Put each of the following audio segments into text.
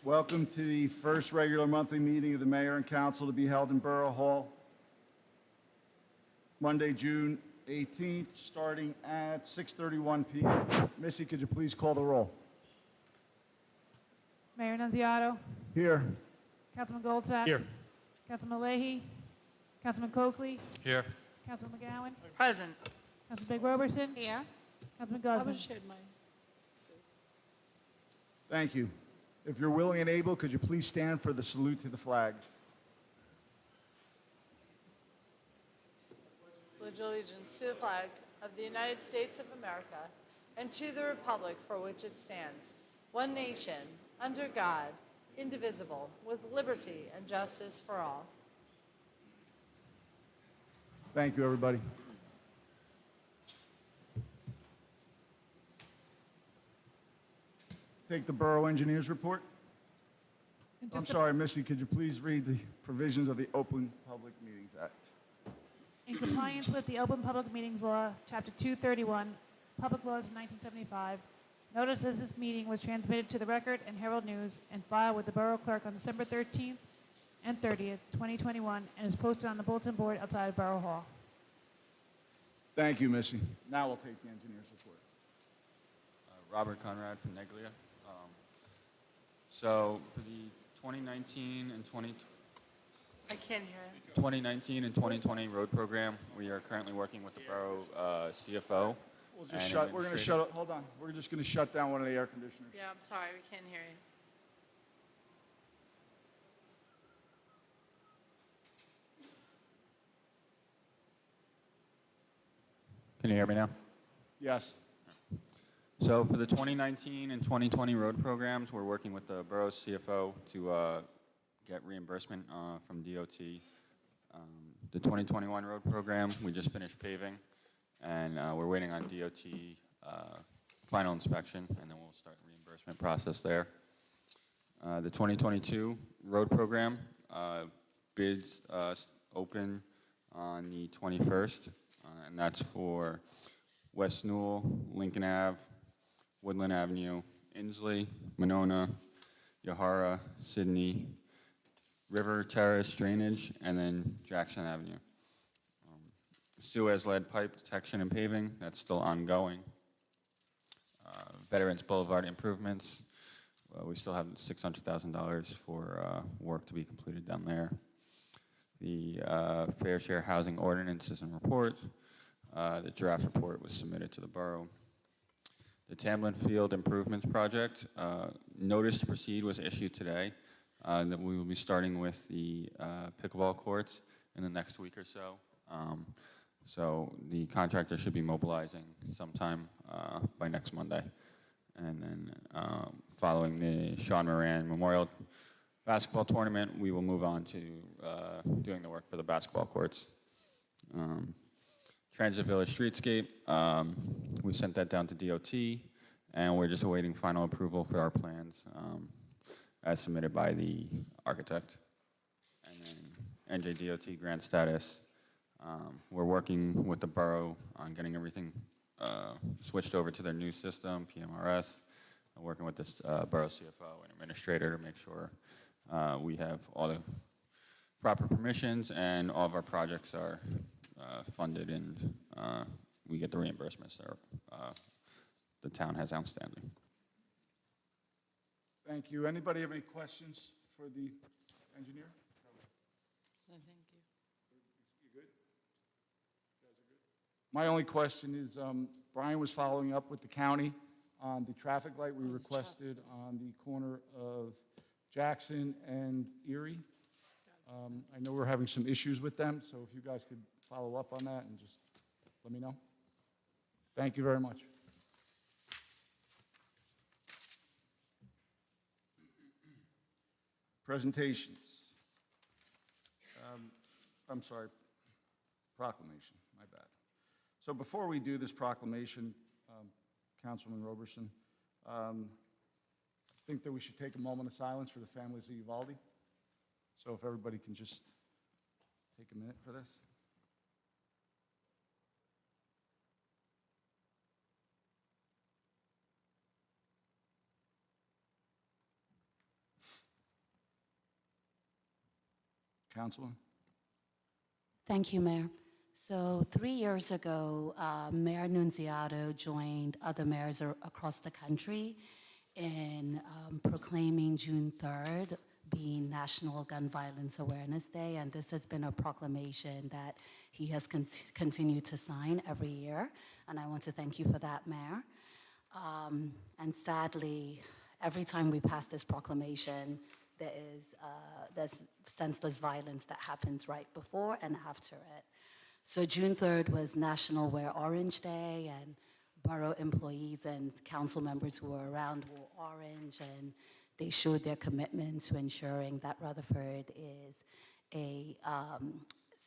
Welcome to the first regular monthly meeting of the Mayor and Council to be held in Borough Hall, Monday, June 18th, starting at 6:31 p.m. Missy, could you please call the roll? Mayor Nunziato. Here. Councilman Goldsack. Here. Councilman Leahy. Councilman Coakley. Here. Councilman McGowan. Present. Councilman Big Roberson. Here. Councilman I Guzman. would shed mine. Thank you. If you're willing and able, could you please stand for the salute to the flag? Pledge allegiance to the flag of the United States of America and to the republic for which it stands, one nation, under God, indivisible, with liberty and justice for all. Thank you, everybody. Take the Borough Engineers Report. And I'm just sorry, Missy, could you please read the provisions of the Open Public Meetings Act? In compliance with the Open Public Meetings Law, Chapter 231, Public Laws of 1975, notice of this meeting was transmitted to the Record and Herald News and filed with the Borough Clerk on December 13th and 30th, 2021, and is posted on the bulletin board outside Borough Hall. Thank you, Missy. Now we'll take the engineer's report. Robert Conrad from Neglia. So for the 2019 and 2020 road program, we are currently working with the borough CFO. We'll just shut. We're going to shut. Hold on. We're just going to shut down one of the air conditioners. Yeah, I'm sorry, we can't hear you. Can you hear me now? Yes. So for the 2019 and 2020 road programs, we're working with the borough CFO to get reimbursement from DOT. The 2021 road program, we just finished paving, and we're waiting on DOT final inspection, and then we'll start the reimbursement process there. The 2022 road program, bids open on the 21st, and that's for West Newell, Lincoln Ave, Woodland Avenue, Inslee, Monona, Yahara, Sydney, River Terrace Drainage, and then Jackson Avenue. Suez lead pipe detection and paving, that's still ongoing. Veterans Boulevard improvements, we still have $600,000 for work to be completed down there. The fair share housing ordinances and reports, the draft report was submitted to the borough. The Tamlin Field Improvements Project, notice to proceed was issued today. That we will be starting with the pickleball courts in the next week or so. So the contractor should be mobilizing sometime by next Monday. And then following the Sean Moran Memorial Basketball Tournament, we will move on to doing the work for the basketball courts. Transit Village Streetscape, we sent that down to DOT, and we're just awaiting final approval for our plans as submitted by the architect. And then NJDOT grant status. We're working with the borough on getting everything switched over to their new system, PMRS, and working with this borough CFO and administrator to make sure we have all the proper permissions and all of our projects are funded and we get the reimbursements that the town has outstanding. Thank you. Anybody have any questions for the engineer? No, thank you. You good? You guys are good? My only question is, Brian was following up with the county on the traffic light we requested on the corner of Jackson and Erie. I know we're having some issues with them, so if you guys could follow up on that and just let me know. Thank you very much. Presentations. I'm sorry, proclamation, my bad. So before we do this proclamation, Councilman Roberson, I think that we should take a moment of silence for the families of Uvalde. So if everybody can just take a minute for this. Councilman. Thank you, Mayor. So 3 years ago, Mayor Nunziato joined other mayors across the country in proclaiming June 3rd being National Gun Violence Awareness Day, and this has been a proclamation that he has continued to sign every year, and I want to thank you for that, Mayor. And sadly, every time we pass this proclamation, there's senseless violence that happens right before and after it. So June 3rd was National Wear Orange Day, and borough employees and council members who were around wore orange, and they showed their commitment to ensuring that Rutherford is a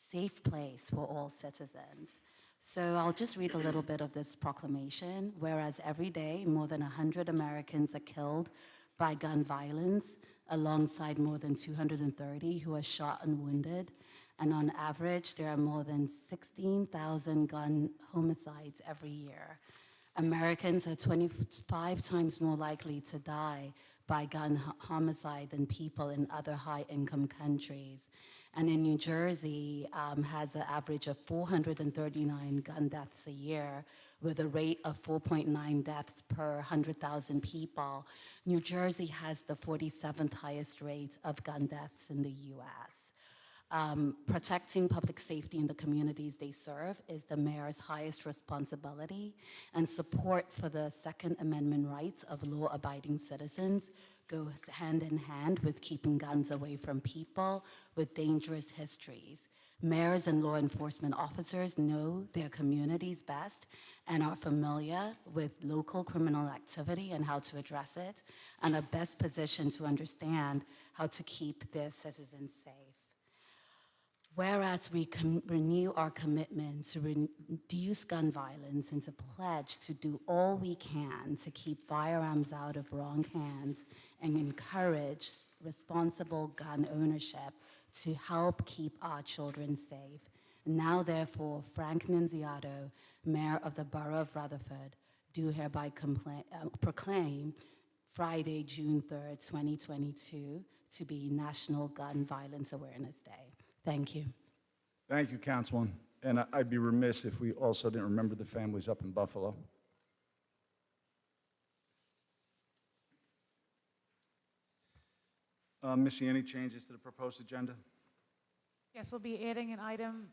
safe place for all citizens. So I'll just read a little bit of this proclamation. Whereas every day, more than 100 Americans are killed by gun violence, alongside more than 230 who are shot and wounded. And on average, there are more than 16,000 gun homicides every year. Americans are 25 times more likely to die by gun homicide than people in other high-income countries. And in New Jersey, has an average of 439 gun deaths a year, with a rate of 4.9 deaths per 100,000 people. New Jersey has the 47th highest rate of gun deaths in the U.S. Protecting public safety in the communities they serve is the mayor's highest responsibility, and support for the Second Amendment rights of law-abiding citizens goes hand in hand with keeping guns away from people with dangerous histories. Mayors and law enforcement officers know their communities best and are familiar with local criminal activity and how to address it, and are best positioned to understand how to keep their citizens safe. Whereas we renew our commitment to reduce gun violence and to pledge to do all we can to keep firearms out of wrong hands and encourage responsible gun ownership to help keep our children safe. Now, therefore, Frank Nunziato, Mayor of the Borough of Rutherford, do hereby proclaim Friday, June 3rd, 2022, to be National Gun Violence Awareness Day. Thank you. Thank you, Councilman. And I'd be remiss if we also didn't remember the families up in Buffalo. Missy, any changes to the proposed agenda? Yes, we'll be adding an item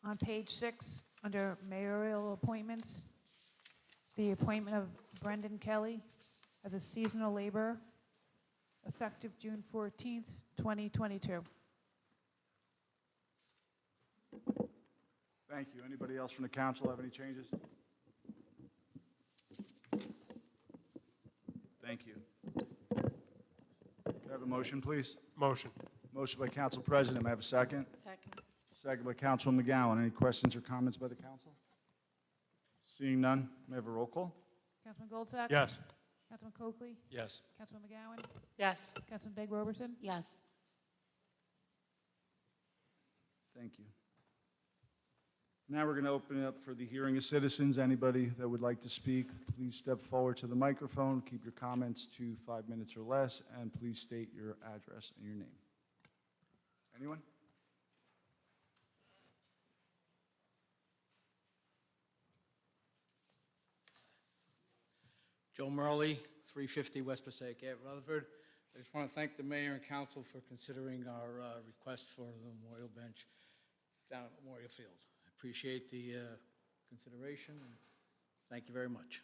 on page 6 under mayoral appointments, the appointment of Brendan Kelly as a seasonal laborer, effective June 14th, 2022. Thank you. Anybody else from the council have any changes? Thank you. Can I have a motion, please? Motion. Motion by Council President. May I have a second? Second. Second by Councilman McGowan. Any questions or comments by the council? Seeing none, may I have a roll call? Councilman Goldsack? Yes. Councilman Coakley? Yes. Councilman McGowan? Yes. Councilman Begg Roberson? Yes. Thank you. Now we're going to open it up for the hearing of citizens. Anybody that would like to speak, please step forward to the microphone. Keep your comments to 5 minutes or less, and please state your address and your name. Anyone? Joe Murley, 350 West Passaic Ave, Rutherford. I just want to thank the mayor and council for considering our request for the memorial bench down at Memorial Field. I appreciate the consideration, and thank you very much.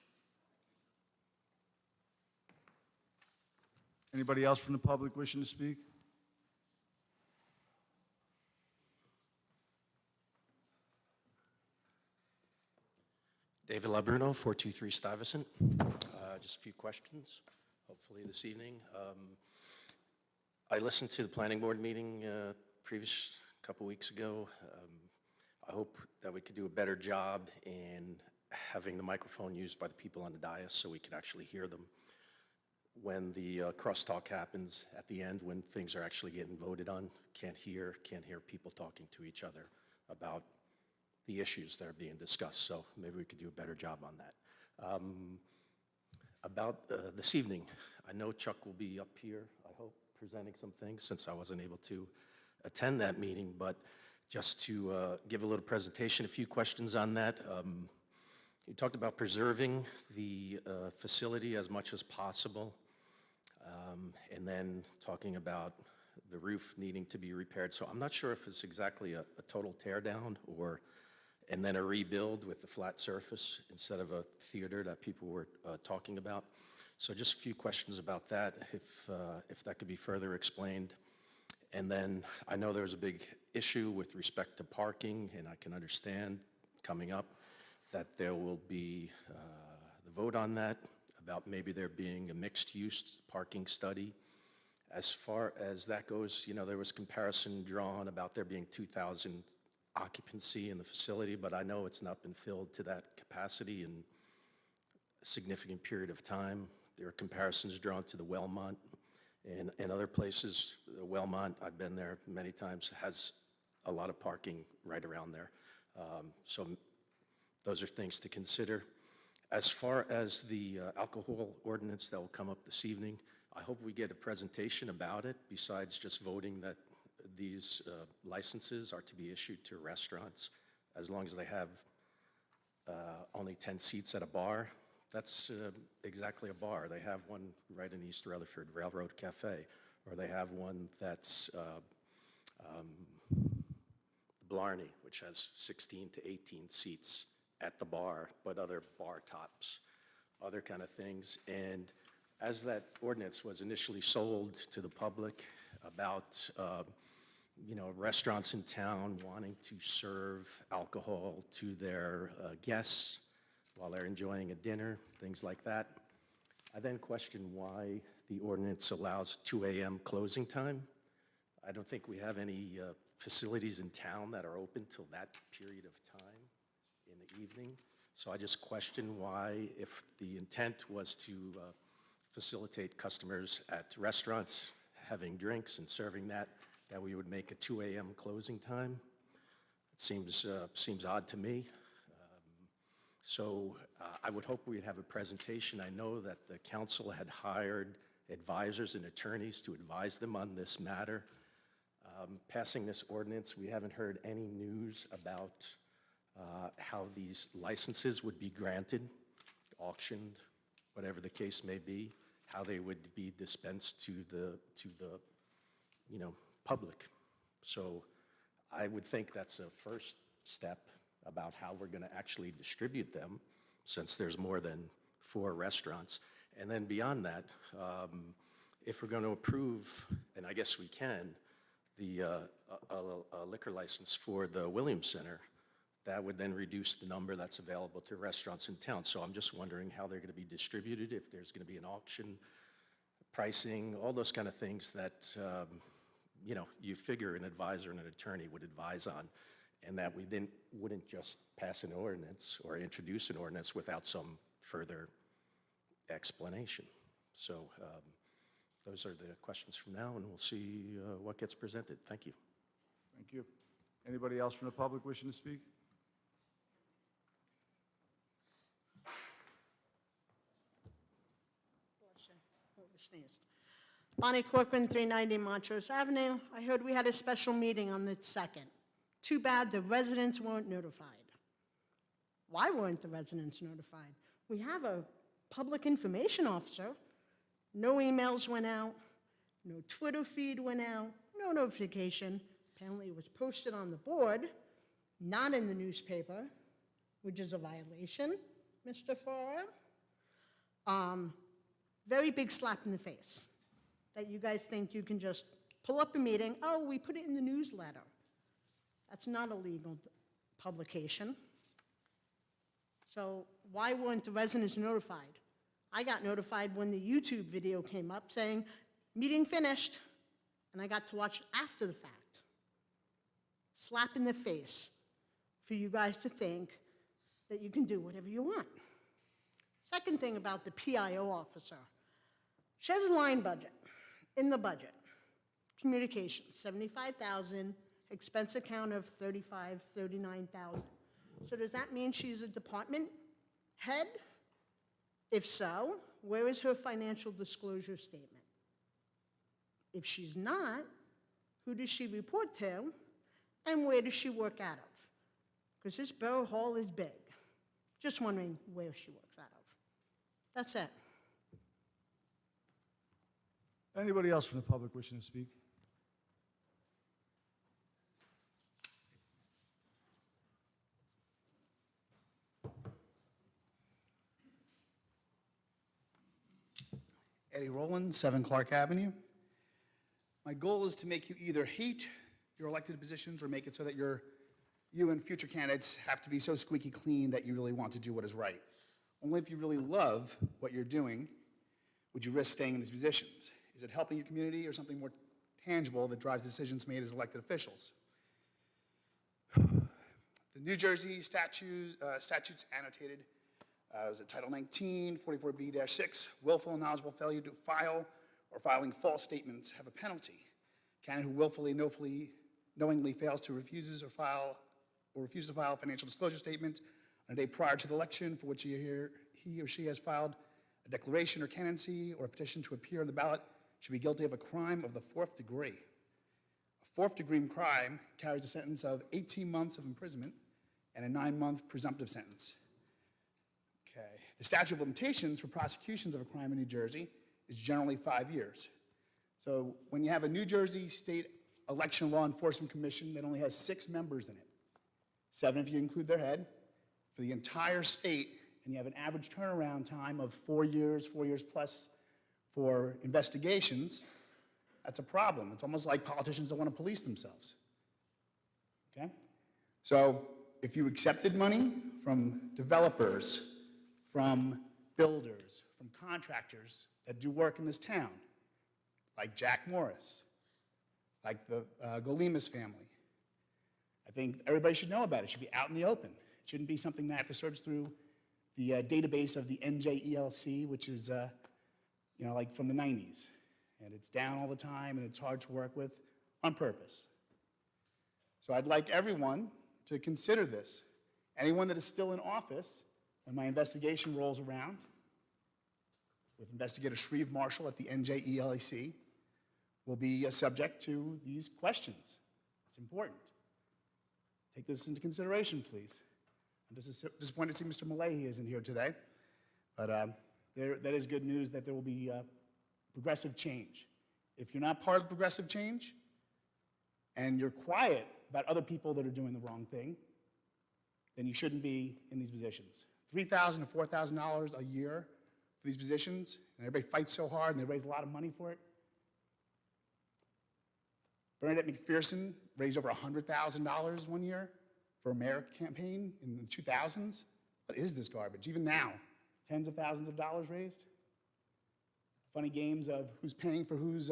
Anybody else from the public wishing to speak? David Labruno, 423 Stuyvesant. Just a few questions, hopefully this evening. I listened to the planning board meeting previous couple weeks ago. I hope that we could do a better job in having the microphone used by the people on the dais so we could actually hear them when the crosstalk happens at the end, when things are actually getting voted on. Can't hear people talking to each other about the issues that are being discussed, so maybe we could do a better job on that. About this evening, I know Chuck will be up here, I hope, presenting some things since I wasn't able to attend that meeting, but just to give a little presentation, a few questions on that. You talked about preserving the facility as much as possible, and then talking about the roof needing to be repaired. So I'm not sure if it's exactly a total tear down and then a rebuild with the flat surface instead of a theater that people were talking about. So just a few questions about that, if that could be further explained. And then I know there was a big issue with respect to parking, and I can understand coming up that there will be the vote on that, about maybe there being a mixed-use parking study. As far as that goes, you know, there was comparison drawn about there being 2,000 occupancy in the facility, but I know it's not been filled to that capacity in a significant period of time. There are comparisons drawn to the Wellmont and other places. The Wellmont, I've been there many times, has a lot of parking right around there. So those are things to consider. As far as the alcohol ordinance that will come up this evening, I hope we get a presentation about it, besides just voting that these licenses are to be issued to restaurants, as long as they have only 10 seats at a bar. That's exactly a bar. They have one right in East Rutherford, Railroad Cafe, or they have one that's Blarney, which has 16 to 18 seats at the bar, but other bar tops, other kind of things. And as that ordinance was initially sold to the public about, you know, restaurants in town wanting to serve alcohol to their guests while they're enjoying a dinner, things like that, I then questioned why the ordinance allows 2 a.m. closing time. I don't think we have any facilities in town that are open till that period of time in the evening. So I just question why, if the intent was to facilitate customers at restaurants having drinks and serving that we would make a 2 a.m. closing time. It seems odd to me. So I would hope we'd have a presentation. I know that the council had hired advisors and attorneys to advise them on this matter. Passing this ordinance, we haven't heard any news about how these licenses would be granted, auctioned, whatever the case may be, how they would be dispensed to the you know, public. So I would think that's a first step about how we're going to actually distribute them, since there's more than 4 restaurants. And then beyond that, if we're going to approve, and I guess we can, the liquor license for the Williams Center, that would then reduce the number that's available to restaurants in town. So I'm just wondering how they're going to be distributed, if there's going to be an auction, pricing, all those kind of things that, you know, you figure an advisor and an attorney would advise on, and that we then wouldn't just pass an ordinance or introduce an ordinance without some further explanation. So those are the questions from now, and we'll see what gets presented. Thank you. Thank you. Anybody else from the public wishing to speak? Sneezed. Bonnie Corcoran, 390 Montrose Avenue. I heard we had a special meeting on the 2nd. Too bad the residents weren't notified. Why weren't the residents notified? We have a public information officer. No emails went out, no Twitter feed went out, no notification. Apparently it was posted on the board, not in the newspaper, which is a violation, Mr. Farrar. Very big slap in the face that you guys think you can just pull up a meeting. Oh, we put it in the newsletter. That's not a legal publication. So why weren't the residents notified? I got notified when the YouTube video came up saying, meeting finished, and I got to watch it after the fact. Slap in the face for you guys to think that you can do whatever you want. Second thing about the PIO officer. She has a line budget, in the budget. Communications, $75,000, expense account of $35,000, $39,000. So does that mean she's a department head? If so, where is her financial disclosure statement? If she's not, Who does she report to? And where does she work out of? Because this borough hall is big. Just wondering where she works out of. That's it. Anybody else from the public wishing to speak? Eddie Rowland, 7 Clark Avenue. My goal is to make you either hate your elected positions or make it so that you and future candidates have to be so squeaky clean that you really want to do what is right. Only if you really love what you're doing would you risk staying in these positions. Is it helping your community or something more tangible that drives decisions made as elected officials? The New Jersey statutes annotated was it Title 19, 44B-6, willful and knowledgeable failure to file or filing false statements have a penalty. Candidate who willfully, knowingly fails to refuses to file a financial disclosure statement on a day prior to the election for which he or she has filed a declaration or candidacy or a petition to appear on the ballot should be guilty of a crime of the 4th degree. A 4th degree crime carries a sentence of 18 months of imprisonment and a 9-month presumptive sentence. Okay. The statute of limitations for prosecutions of a crime in New Jersey is generally 5 years. So when you have a New Jersey State Election Law Enforcement Commission that only has 6 members in it, 7 if you include their head, for the entire state, and you have an average turnaround time of 4 years plus for investigations, that's a problem. It's almost like politicians don't want to police themselves. Okay? So if you accepted money from developers, from builders, from contractors that do work in this town, like Jack Morris, like the Golimas family, I think everybody should know about it. It should be out in the open. It shouldn't be something that I have to search through the database of the NJELC, which is, like from the 90s. And it's down all the time, and it's hard to work with on purpose. So I'd like everyone to consider this. Anyone that is still in office, when my investigation rolls around, with Investigator Shreve Marshall at the NJELC, will be subject to these questions. It's important. Take this into consideration, please. I'm just disappointed to see Mr. Malahy isn't here today, but that is good news that there will be progressive change. If you're not part of the progressive change, and you're quiet about other people that are doing the wrong thing, then you shouldn't be in these positions. $3,000 to $4,000 a year for these positions, and everybody fights so hard and they raise a lot of money for it. Bernadette McPherson raised over $100,000 one year for a mayor campaign in the 2000s. What is this garbage? Even now, tens of thousands of dollars raised. Funny games of who's paying for whose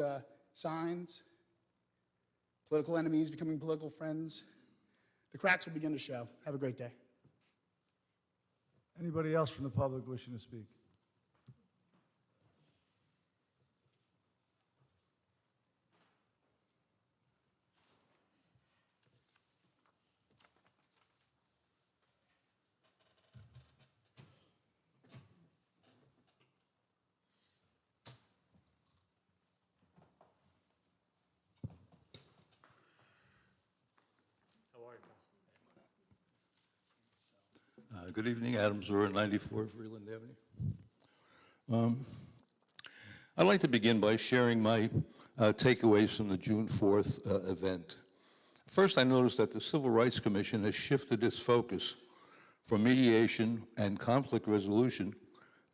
signs. Political enemies becoming political friends. The cracks will begin to show. Have a great day. Anybody else from the public wishing to speak? Good evening, Adam Zura, 94 Freeland Avenue. I'd like to begin by sharing my takeaways from the June 4th event. First, I noticed that the Civil Rights Commission has shifted its focus from mediation and conflict resolution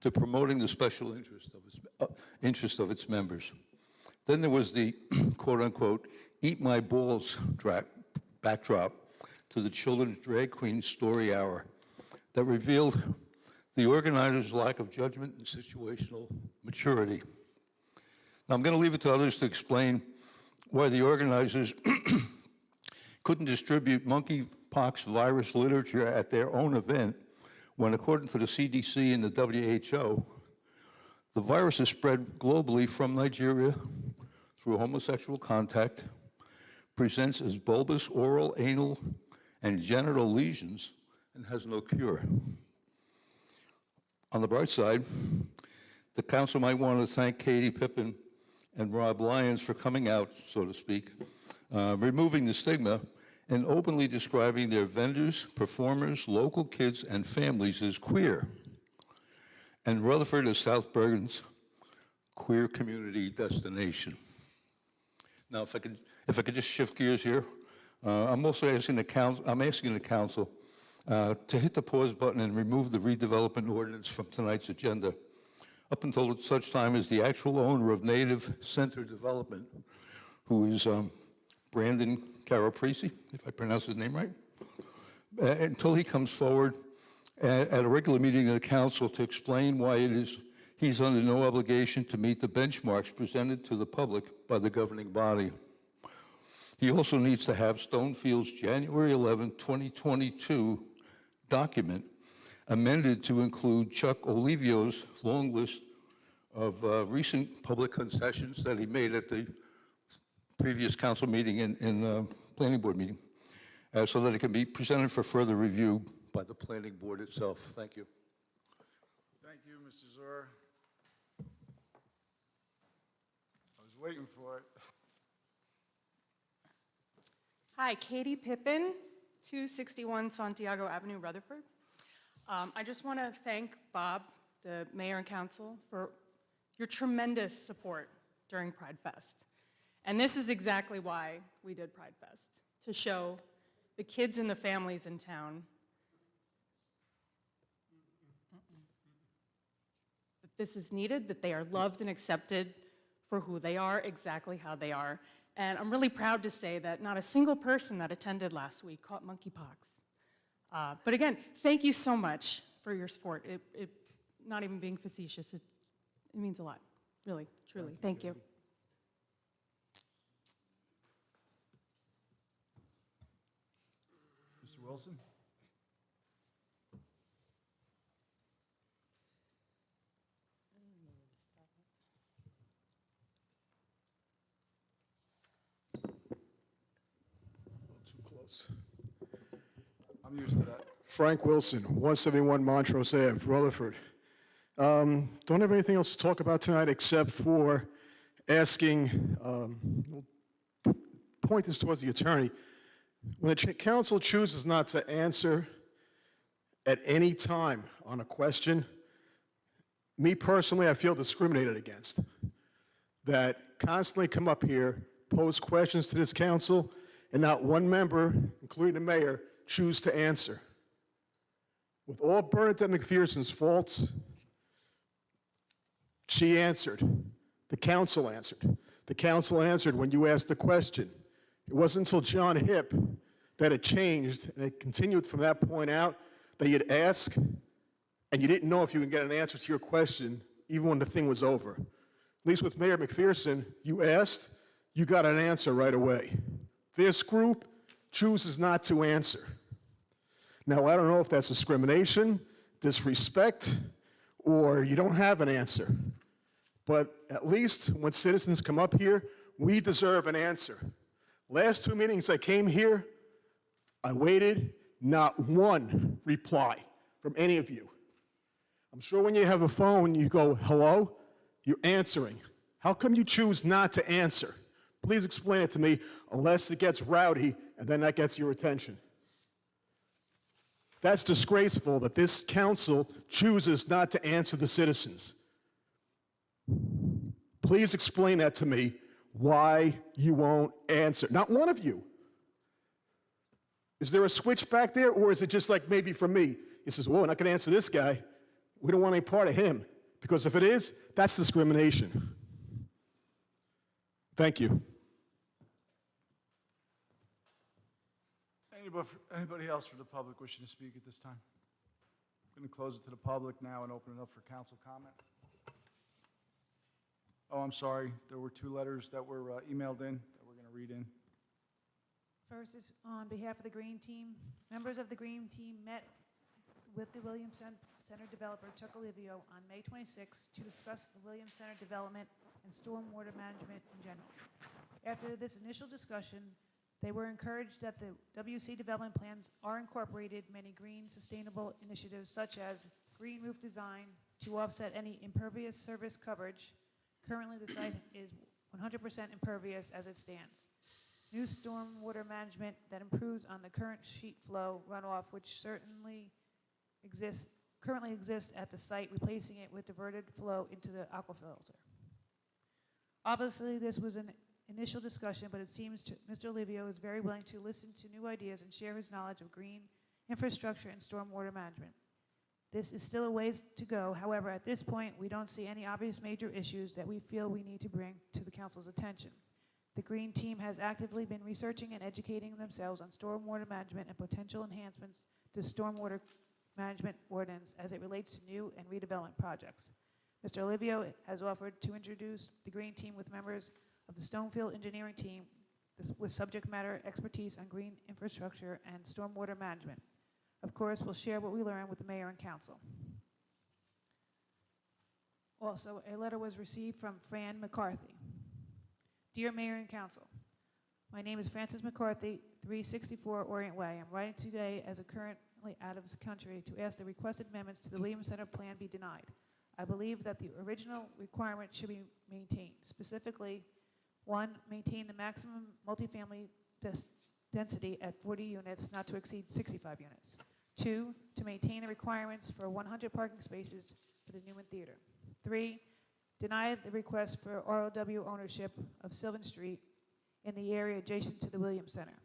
to promoting the special interest of its members. Then there was the quote-unquote eat my balls backdrop to the Children's Drag Queen Story Hour that revealed the organizers' lack of judgment and situational maturity. Now, I'm going to leave it to others to explain why the organizers couldn't distribute monkeypox virus literature at their own event when, according to the CDC and the WHO, the virus is spread globally from Nigeria through homosexual contact, presents as bulbous oral, anal, and genital lesions, and has no cure. On the bright side, the council might want to thank Katie Pippin and Rob Lyons for coming out, so to speak, removing the stigma, and openly describing their vendors, performers, local kids, and families as queer. And Rutherford is South Bergen's queer community destination. Now, if I could just shift gears here, I'm also asking the council to hit the pause button and remove the redevelopment ordinance from tonight's agenda, up until such time as the actual owner of Native Center Development, who is Brandon Carapresi, if I pronounce his name right, until he comes forward at a regular meeting of the council to explain why he's under no obligation to meet the benchmarks presented to the public by the governing body. He also needs to have Stonefield's January 11, 2022 document amended to include Chuck Olivio's long list of recent public concessions that he made at the previous council meeting and planning board meeting, so that it can be presented for further review by the planning board itself. Thank you. Thank you, Mr. Zor. I was waiting for it. Hi, Katie Pippin, 261 Santiago Avenue, Rutherford. I just want to thank Bob, the mayor and council, for your tremendous support during Pride Fest. And this is exactly why we did Pride Fest, to show the kids and the families in town that this is needed, that they are loved and accepted for who they are, exactly how they are. And I'm really proud to say that not a single person that attended last week caught monkeypox. But again, thank you so much for your support. Not even being facetious, it means a lot, really, truly. Thank you. Mr. Wilson? Too close. I'm used to that. Frank Wilson, 171 Montrose Ave, Rutherford. Don't have anything else to talk about tonight except for asking, point this towards the attorney. When the council chooses not to answer at any time on a question, me personally, I feel discriminated against. That constantly come up here, pose questions to this council, and not one member, including the mayor, choose to answer. With all Bernadette McPherson's faults, she answered. The council answered. The council answered when you asked the question. It wasn't until John Hipp that it changed, and it continued from that point out, that you'd ask, and you didn't know if you could get an answer to your question, even when the thing was over. At least with Mayor McPherson, you asked, you got an answer right away. This group chooses not to answer. Now, I don't know if that's discrimination, disrespect, or you don't have an answer. But at least when citizens come up here, we deserve an answer. Last two meetings I came here, I waited, not one reply from any of you. I'm sure when you have a phone, you go, hello, you're answering. How come you choose not to answer? Please explain it to me, unless it gets rowdy, and then that gets your attention. That's disgraceful that this council chooses not to answer the citizens. Please explain that to me, why you won't answer. Not one of you. Is there a switch back there, or is it just like maybe for me? He says, whoa, we're not going to answer this guy. We don't want any part of him. Because if it is, that's discrimination. Thank you. Anybody else for the public wishing to speak at this time? I'm going to close it to the public now and open it up for council comment. Oh, I'm sorry. There were two letters that were emailed in that we're going to read in. First is on behalf of the Green Team. Members of the Green Team met with the Williams Center developer, Chuck Olivio, on May 26 to discuss the Williams Center development and stormwater management in general. After this initial discussion, they were encouraged that the WC development plans are incorporated many green sustainable initiatives such as green roof design to offset any impervious surface coverage. Currently, the site is 100% impervious as it stands. new stormwater management that improves on the current sheet flow runoff, which currently exists at the site, replacing it with diverted flow into the aquafilter. Obviously, this was an initial discussion, but it seems Mr. Olivio is very willing to listen to new ideas and share his knowledge of green infrastructure and stormwater management. This is still a ways to go. However, at this point, we don't see any obvious major issues that we feel we need to bring to the council's attention. The Green Team has actively been researching and educating themselves on stormwater management and potential enhancements to stormwater management ordinance as it relates to new and redevelopment projects. Mr. Olivio has offered to introduce the Green Team with members of the Stonefield Engineering Team with subject matter expertise on green infrastructure and stormwater management. Of course, we'll share what we learn with the mayor and council. Also, a letter was received from Fran McCarthy. Dear Mayor and Council, my name is Frances McCarthy, 364 Orient Way. I'm writing today as currently out of the country to ask the requested amendments to the Williams Center plan be denied. I believe that the original requirement should be maintained. Specifically, 1, maintain the maximum multifamily density at 40 units, not to exceed 65 units. 2, to maintain the requirements for 100 parking spaces for the Newman Theater. 3, deny the request for ROW ownership of Sylvan Street in the area adjacent to the Williams Center.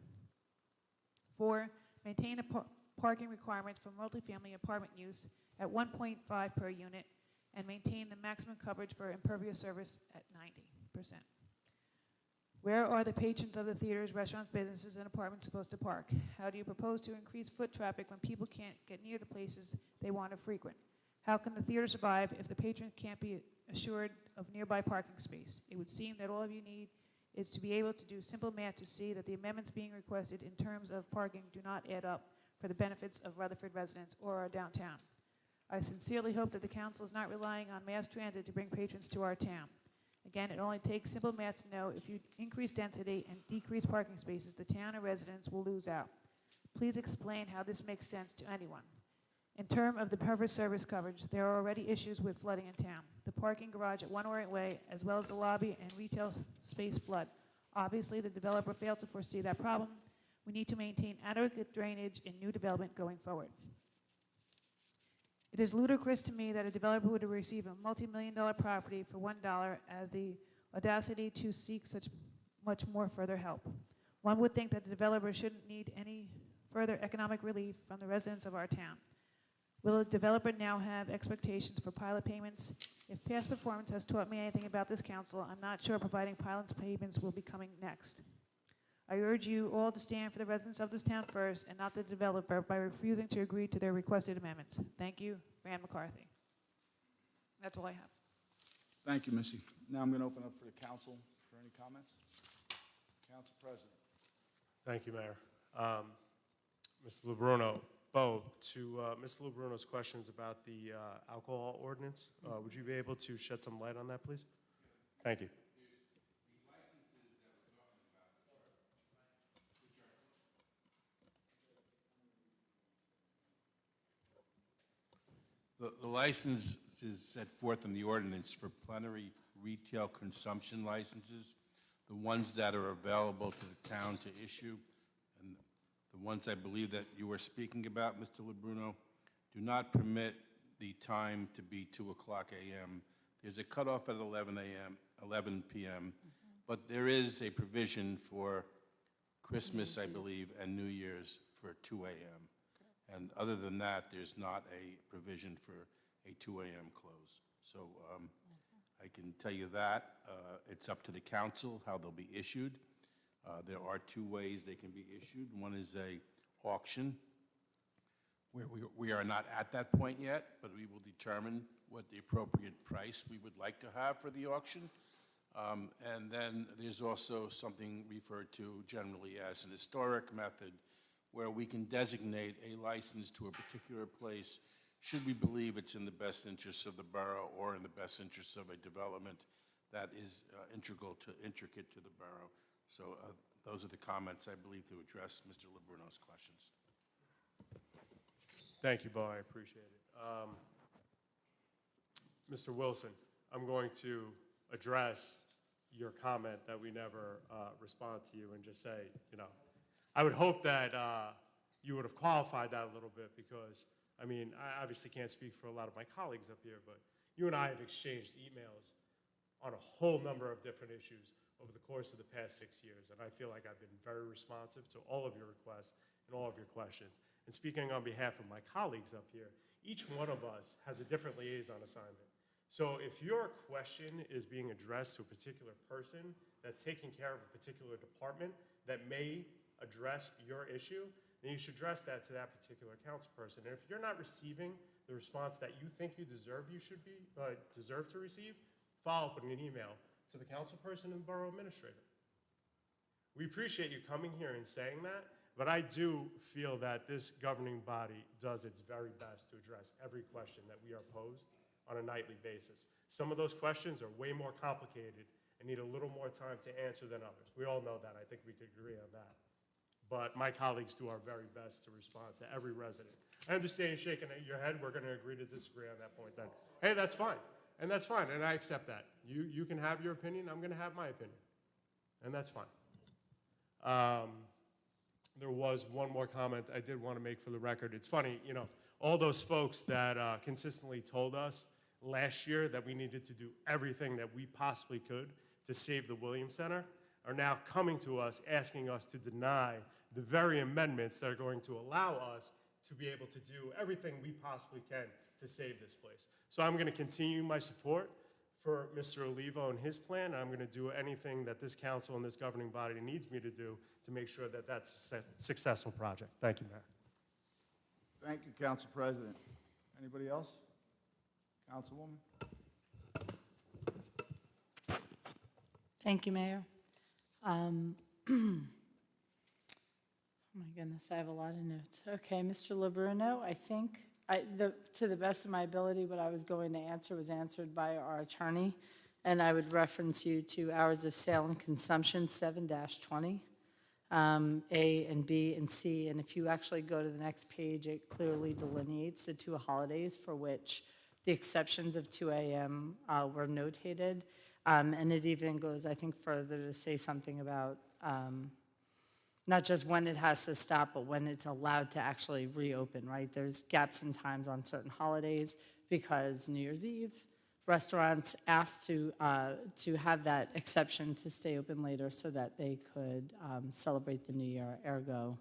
4, maintain the parking requirements for multifamily apartment use at 1.5 per unit and maintain the maximum coverage for impervious surface at 90%. Where are the patrons of the theaters, restaurants, businesses, and apartments supposed to park? How do you propose to increase foot traffic when people can't get near the places they want to frequent? How can the theater survive if the patron can't be assured of nearby parking space? It would seem that all of you need is to be able to do simple math to see that the amendments being requested in terms of parking do not add up for the benefits of Rutherford residents or our downtown. I sincerely hope that the council is not relying on mass transit to bring patrons to our town. Again, it only takes simple math to know if you increase density and decrease parking spaces, the town and residents will lose out. Please explain how this makes sense to anyone. In terms of the impervious service coverage, there are already issues with flooding in town. The parking garage at 1 Orient Way, as well as the lobby and retail space flood. Obviously, the developer failed to foresee that problem. We need to maintain adequate drainage in new development going forward. It is ludicrous to me that a developer would receive a multi-million-dollar property for $1 as the audacity to seek such much more further help. One would think that the developer shouldn't need any further economic relief from the residents of our town. Will a developer now have expectations for pilot payments? If past performance has taught me anything about this council, I'm not sure providing pilot payments will be coming next. I urge you all to stand for the residents of this town first and not the developer by refusing to agree to their requested amendments. Thank you, Fran McCarthy. That's all I have. Thank you, Missy. Now I'm going to open up for the council for any comments. Council President. Thank you, Mayor. Mr. LeBruno, Bo, to Mr. LeBruno's questions about the alcohol ordinance, would you be able to shed some light on that, please? Thank you. The license is set forth in the ordinance for plenary retail consumption licenses, the ones that are available to the town to issue, and the ones I believe that you were speaking about, Mr. LeBruno, do not permit the time to be 2 o'clock a.m. There's a cutoff at 11 p.m., but there is a provision for Christmas, I believe, and New Year's for 2 a.m. And other than that, there's not a provision for a 2 a.m. close. So I can tell you that. It's up to the council how they'll be issued. There are 2 ways they can be issued. One is a auction, where we are not at that point yet, but we will determine what the appropriate price we would like to have for the auction. And then there's also something referred to generally as an historic method, where we can designate a license to a particular place should we believe it's in the best interests of the borough or in the best interests of a development that is intricate to the borough. So those are the comments, I believe, to address Mr. LeBruno's questions. Thank you, Bo. I appreciate it. Mr. Wilson, I'm going to address your comment that we never respond to you and just say, you know, I would hope that you would have qualified that a little bit because, I mean, I obviously can't speak for a lot of my colleagues up here, but you and I have exchanged emails on a whole number of different issues over the course of the past 6 years, and I feel like I've been very responsive to all of your requests and all of your questions. And speaking on behalf of my colleagues up here, each one of us has a different liaison assignment. So if your question is being addressed to a particular person that's taking care of a particular department that may address your issue, then you should address that to that particular council person. And if you're not receiving the response that you think you deserve to receive, follow up with an email to the council person and borough administrator. We appreciate you coming here and saying that, but I do feel that this governing body does its very best to address every question that we are posed on a nightly basis. Some of those questions are way more complicated and need a little more time to answer than others. We all know that. I think we could agree on that. But my colleagues do our very best to respond to every resident. I understand you shaking your head. We're going to agree to disagree on that point then. Hey, that's fine. And that's fine, and I accept that. You can have your opinion. I'm going to have my opinion. And that's fine. There was one more comment I did want to make for the record. It's funny, you know, all those folks that consistently told us last year that we needed to do everything that we possibly could to save the Williams Center are now coming to us asking us to deny the very amendments that are going to allow us to be able to do everything we possibly can to save this place. So I'm going to continue my support for Mr. Olivo and his plan, and I'm going to do anything that this council and this governing body needs me to do to make sure that that's a successful project. Thank you, Mayor. Thank you, Council President. Anybody else? Councilwoman? Thank you, Mayor. Oh my goodness, I have a lot of notes. Okay, Mr. LeBruno, I think, to the best of my ability, what I was going to answer was answered by our attorney, and I would reference you to hours of sale and consumption 7-20, A and B and C, and if you actually go to the next page, it clearly delineates the two holidays for which the exceptions of 2 a.m. Were notated, and it even goes, I think, further to say something about not just when it has to stop, but when it's allowed to actually reopen, right? There's gaps in times on certain holidays because New Year's Eve, restaurants asked to have that exception to stay open later so that they could celebrate the New Year, ergo,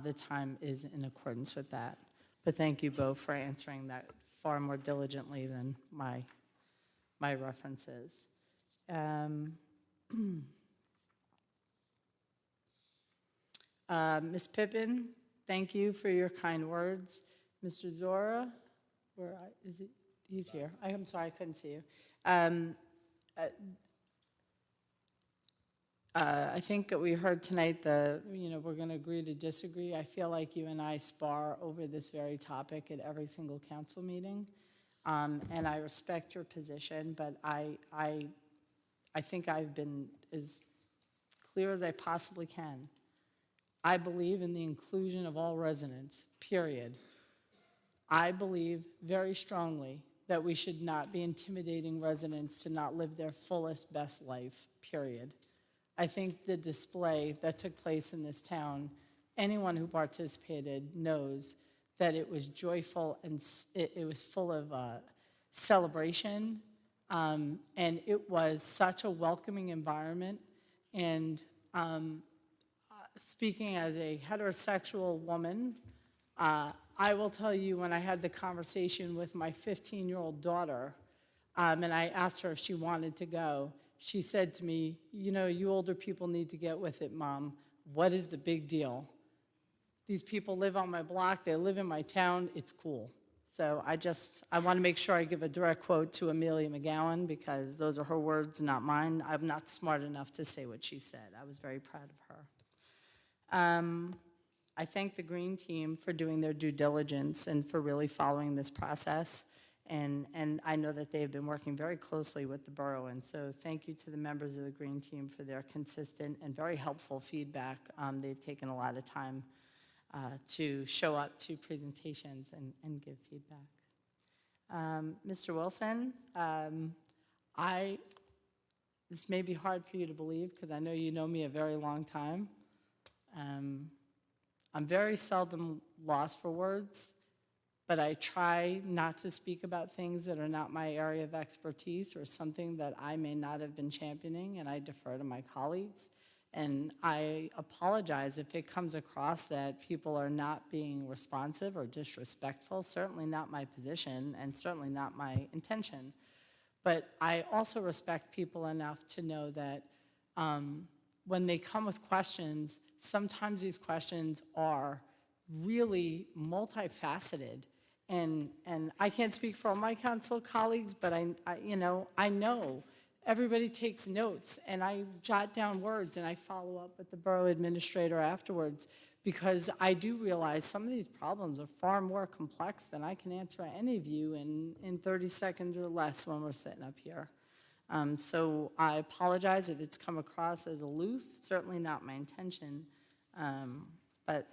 the time is in accordance with that. But thank you both for answering that far more diligently than my references. Ms. Pippin, thank you for your kind words. Mr. Zora, is he? He's here. I'm sorry, I couldn't see you. I think that we heard tonight we're going to agree to disagree. I feel like you and I spar over this very topic at every single council meeting, and I respect your position, but I think I've been as clear as I possibly can. I believe in the inclusion of all residents, period. I believe very strongly that we should not be intimidating residents to not live their fullest, best life, period. I think the display that took place in this town, anyone who participated knows that it was joyful and it was full of celebration, and it was such a welcoming environment. And speaking as a heterosexual woman, I will tell you, when I had the conversation with my 15-year-old daughter, and I asked her if she wanted to go, she said to me, you know, you older people need to get with it, Mom. What is the big deal? These people live on my block, they live in my town, it's cool. So I want to make sure I give a direct quote to Amelia McGowan, because those are her words, not mine. I'm not smart enough to say what she said. I was very proud of her. I thank the Green Team for doing their due diligence and for really following this process. And I know that they have been working very closely with the borough. And so thank you to the members of the Green Team for their consistent and very helpful feedback. They've taken a lot of time to show up to presentations and give feedback. Mr. Wilson, I this may be hard for you to believe because I know you know me a very long time. I'm very seldom lost for words, but I try not to speak about things that are not my area of expertise or something that I may not have been championing, and I defer to my colleagues. And I apologize if it comes across that people are not being responsive or disrespectful. Certainly not my position and certainly not my intention. But I also respect people enough to know that when they come with questions, sometimes these questions are really multifaceted. And I can't speak for all my council colleagues, but I know everybody takes notes, and I jot down words, and I follow up with the borough administrator afterwards, because I do realize some of these problems are far more complex than I can answer any of you in 30 seconds or less when we're sitting up here. So I apologize if it's come across as aloof, certainly not my intention, but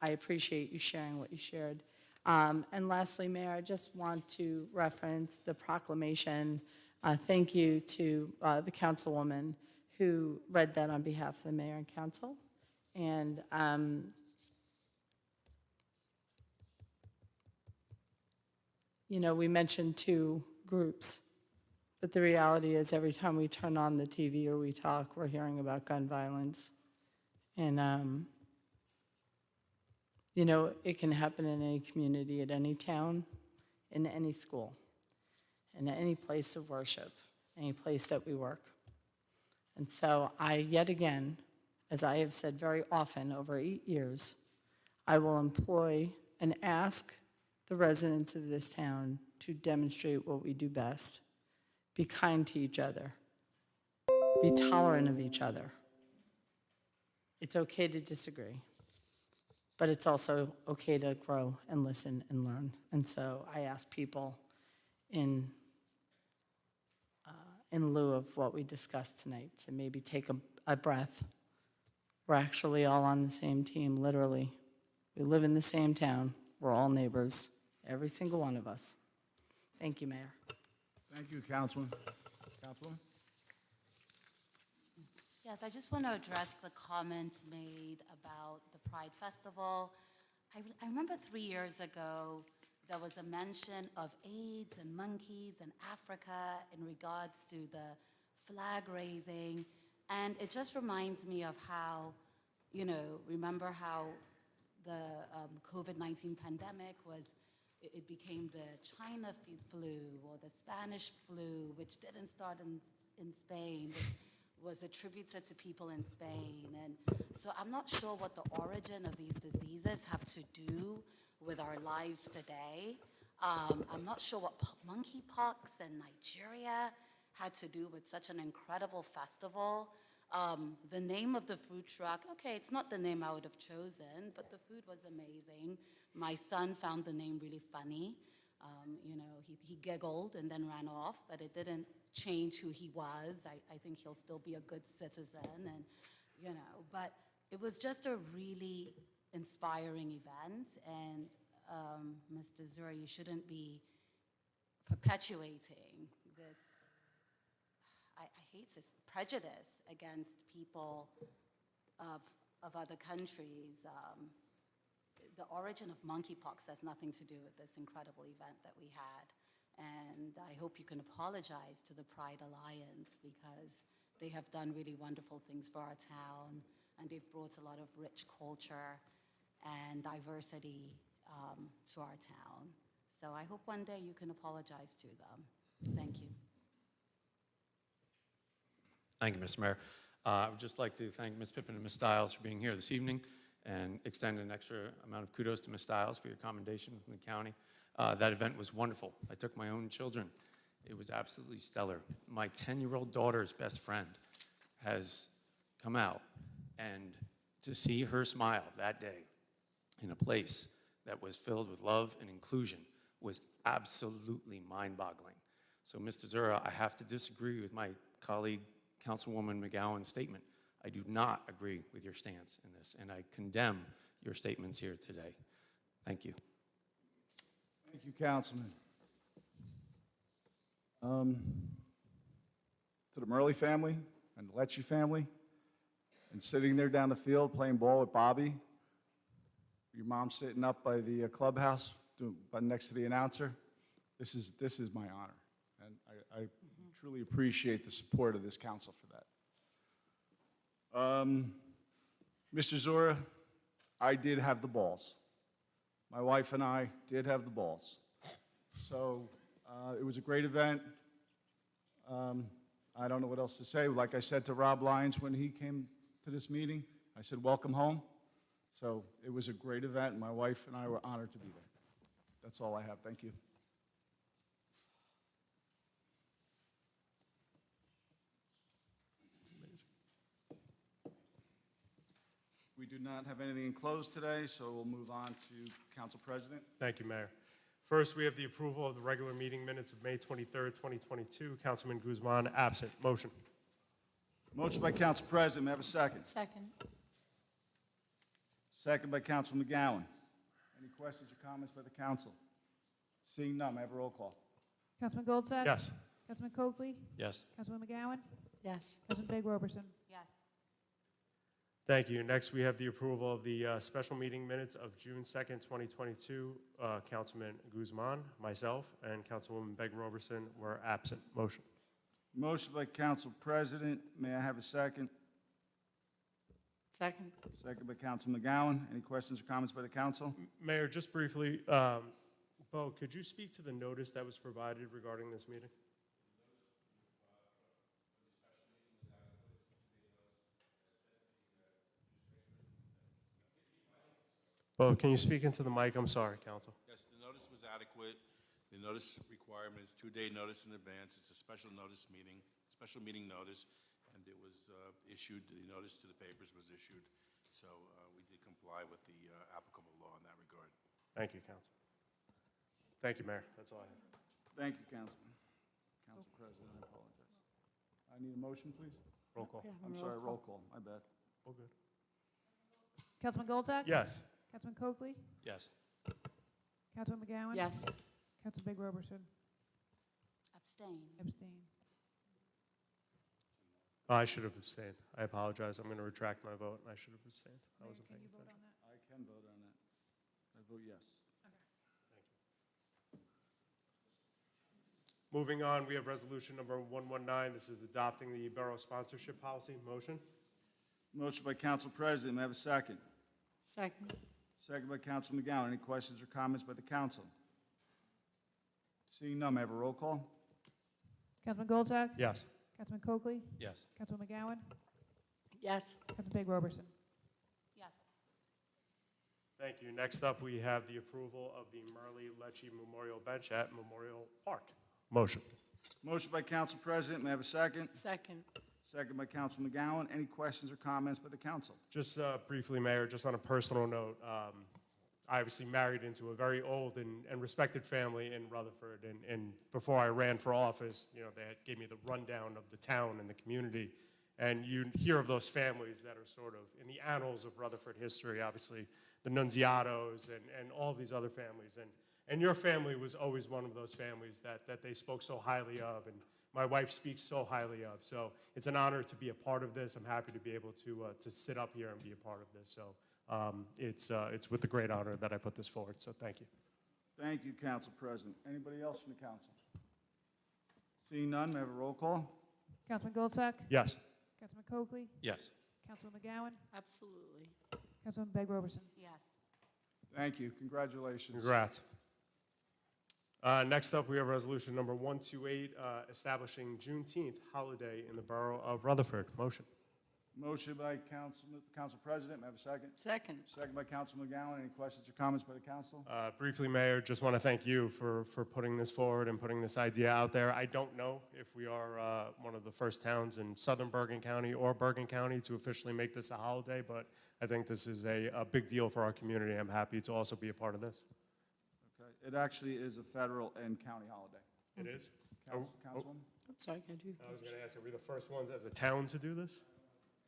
I appreciate you sharing what you shared. And lastly, Mayor, I just want to reference the proclamation. Thank you to the councilwoman who read that on behalf of the mayor and council. And we mentioned 2 groups, but the reality is every time we turn on the TV or we talk, we're hearing about gun violence. And it can happen in any community, at any town, in any school, in any place of worship, any place that we work. And so I, yet again, as I have said very often over 8 years, I will employ and ask the residents of this town to demonstrate what we do best. Be kind to each other. Be tolerant of each other. It's okay to disagree, but it's also okay to grow and listen and learn. And so I ask people in lieu of what we discussed tonight to maybe take a breath. We're actually all on the same team, literally. We live in the same town. We're all neighbors, every single one of us. Thank you, Mayor. Thank you, Councilman. Councilwoman? Yes, I just want to address the comments made about the Pride Festival. I remember 3 years ago, there was a mention of AIDS and monkeys in Africa in regards to the flag raising. And it just reminds me of how, remember how the COVID-19 pandemic it became the China flu or the Spanish flu, which didn't start in Spain, but was attributed to people in Spain. And so I'm not sure what the origin of these diseases have to do with our lives today. I'm not sure what monkeypox in Nigeria had to do with such an incredible festival. The name of the food truck, okay, it's not the name I would have chosen, but the food was amazing. My son found the name really funny. He giggled and then ran off, but it didn't change who he was. I think he'll still be a good citizen, and but it was just a really inspiring event. And Mr. Zura, you shouldn't be perpetuating this, I hate this, prejudice against people of other countries. The origin of monkeypox has nothing to do with this incredible event that we had. And I hope you can apologize to the Pride Alliance, because they have done really wonderful things for our town, and they've brought a lot of rich culture and diversity to our town. So I hope one day you can apologize to them. Thank you. Thank you, Mr. Mayor. I would just like to thank Ms. Pippin and Ms. Stiles for being here this evening, and extend an extra amount of kudos to Ms. Stiles for your commendation from the county. That event was wonderful. I took my own children. It was absolutely stellar. My 10-year-old daughter's best friend has come out, and to see her smile that day in a place that was filled with love and inclusion was absolutely mind-boggling. So, Mr. Zura, I have to disagree with my colleague, Councilwoman McGowan's statement. I do not agree with your stance in this, and I condemn your statements here today. Thank you. Thank you, Councilman. To to the Murley family and the Lecce family, and sitting there down the field playing ball with Bobby, your mom sitting up by the clubhouse next to the announcer. This is my honor, and I truly appreciate the support of this council for that. Mr. Zora, I did have the balls. My wife and I did have the balls. So it was a great event. I don't know what else to say. Like I said to Rob Lyons when he came to this meeting, I said, welcome home. So it was a great event, and my wife and I were honored to be there. That's all I have. Thank you. We do not have anything closed today, so we'll move on to Council President. Thank you, Mayor. First, we have the approval of the regular meeting minutes of May 23rd, 2022. Councilman Guzman absent. Motion. Motion by Council President. May I have a second? Second. Second by Councilman McGowan. Any questions or comments by the council? Seeing none, may I have a roll call? Councilman Goldsack? Yes. Councilman Coakley? Yes. Councilman McGowan? Yes. Councilman Big Roberson? Yes. Thank you. Next, we have the approval of the special meeting minutes of June 2nd, 2022. Councilman Guzman, myself, and Councilwoman Beg Roberson were absent. Motion. Motion by Council President. May I have a second? Second. Second by Councilman McGowan. Any questions or comments by the council? Mayor, just briefly, Bo, could you speak to the notice that was provided regarding this meeting? Bo, can you speak into the mic? I'm sorry, Council. Yes, the notice was adequate. The notice requirement is 2-day notice in advance. It's a special meeting notice, and it was issued, the notice to the papers was issued. So we did comply with the applicable law in that regard. Thank you, Council. Thank you, Mayor. That's all I have. Thank you, Councilman. Council President, I apologize. I need a motion, please. Roll call. I'm sorry, roll call. My bad. All good. Councilman Goldsack? Yes. Councilman Coakley? Yes. Councilman McGowan? Yes. Councilman Big Roberson? Abstain. Abstain. I should have abstained. I apologize. I'm going to retract my vote. I should have abstained. I Mayor, wasn't can paying you vote attention. on that? I can vote on that. I vote yes. Moving on, we have resolution number 119. This is adopting the borough sponsorship policy. Motion. Motion by Council President. May I have a second? Second. Second by Council McGowan. Any questions or comments by the council? Seeing none, may I have a roll call? Councilman Goldsack? Yes. Councilman Coakley? Yes. Councilman McGowan? Yes. Councilman Big Roberson? Yes. Thank you. Next up, we have the approval of the Murley Lecce Memorial Bench at Memorial Park. Motion. Motion by Council President. May I have a second? Second. Second by Council McGowan. Any questions or comments by the council? Just briefly, Mayor, just on a personal note, I obviously married into a very old and respected family in Rutherford, and before I ran for office, you know, they gave me the rundown of the town and the community, and you hear of those families that are sort of in the annals of Rutherford history, obviously the Nunziatos and all these other families, and your family was always one of those families that they spoke so highly of, and my wife speaks so highly of. So it's an honor to be a part of this. I'm happy to be able to sit up here and be a part of this. So it's with a great honor that I put this forward. So thank you. Thank you, Council President. Anybody else from the council? Seeing none, may I have a roll call? Councilman Goldsack? Yes. Councilman Coakley? Yes. Councilman McGowan? Absolutely. Councilman Big Roberson? Yes. Thank you. Congratulations. Congrats. Next up, we have resolution number 128, establishing Juneteenth holiday in the borough of Rutherford. Motion. Motion by Council President. May I have a second? Second. Second by Council McGowan. Any questions or comments by the council? Briefly, Mayor, just want to thank you for putting this forward and putting this idea out there. I don't know if we are one of the first towns in southern Bergen County or Bergen County to officially make this a holiday, but I think this is a big deal for our community. I'm happy to also be a part of this. Okay. It actually is a federal and county holiday. It is? Councilwoman? I'm sorry, can I do? I was going to ask, are we the first ones as a town to do this?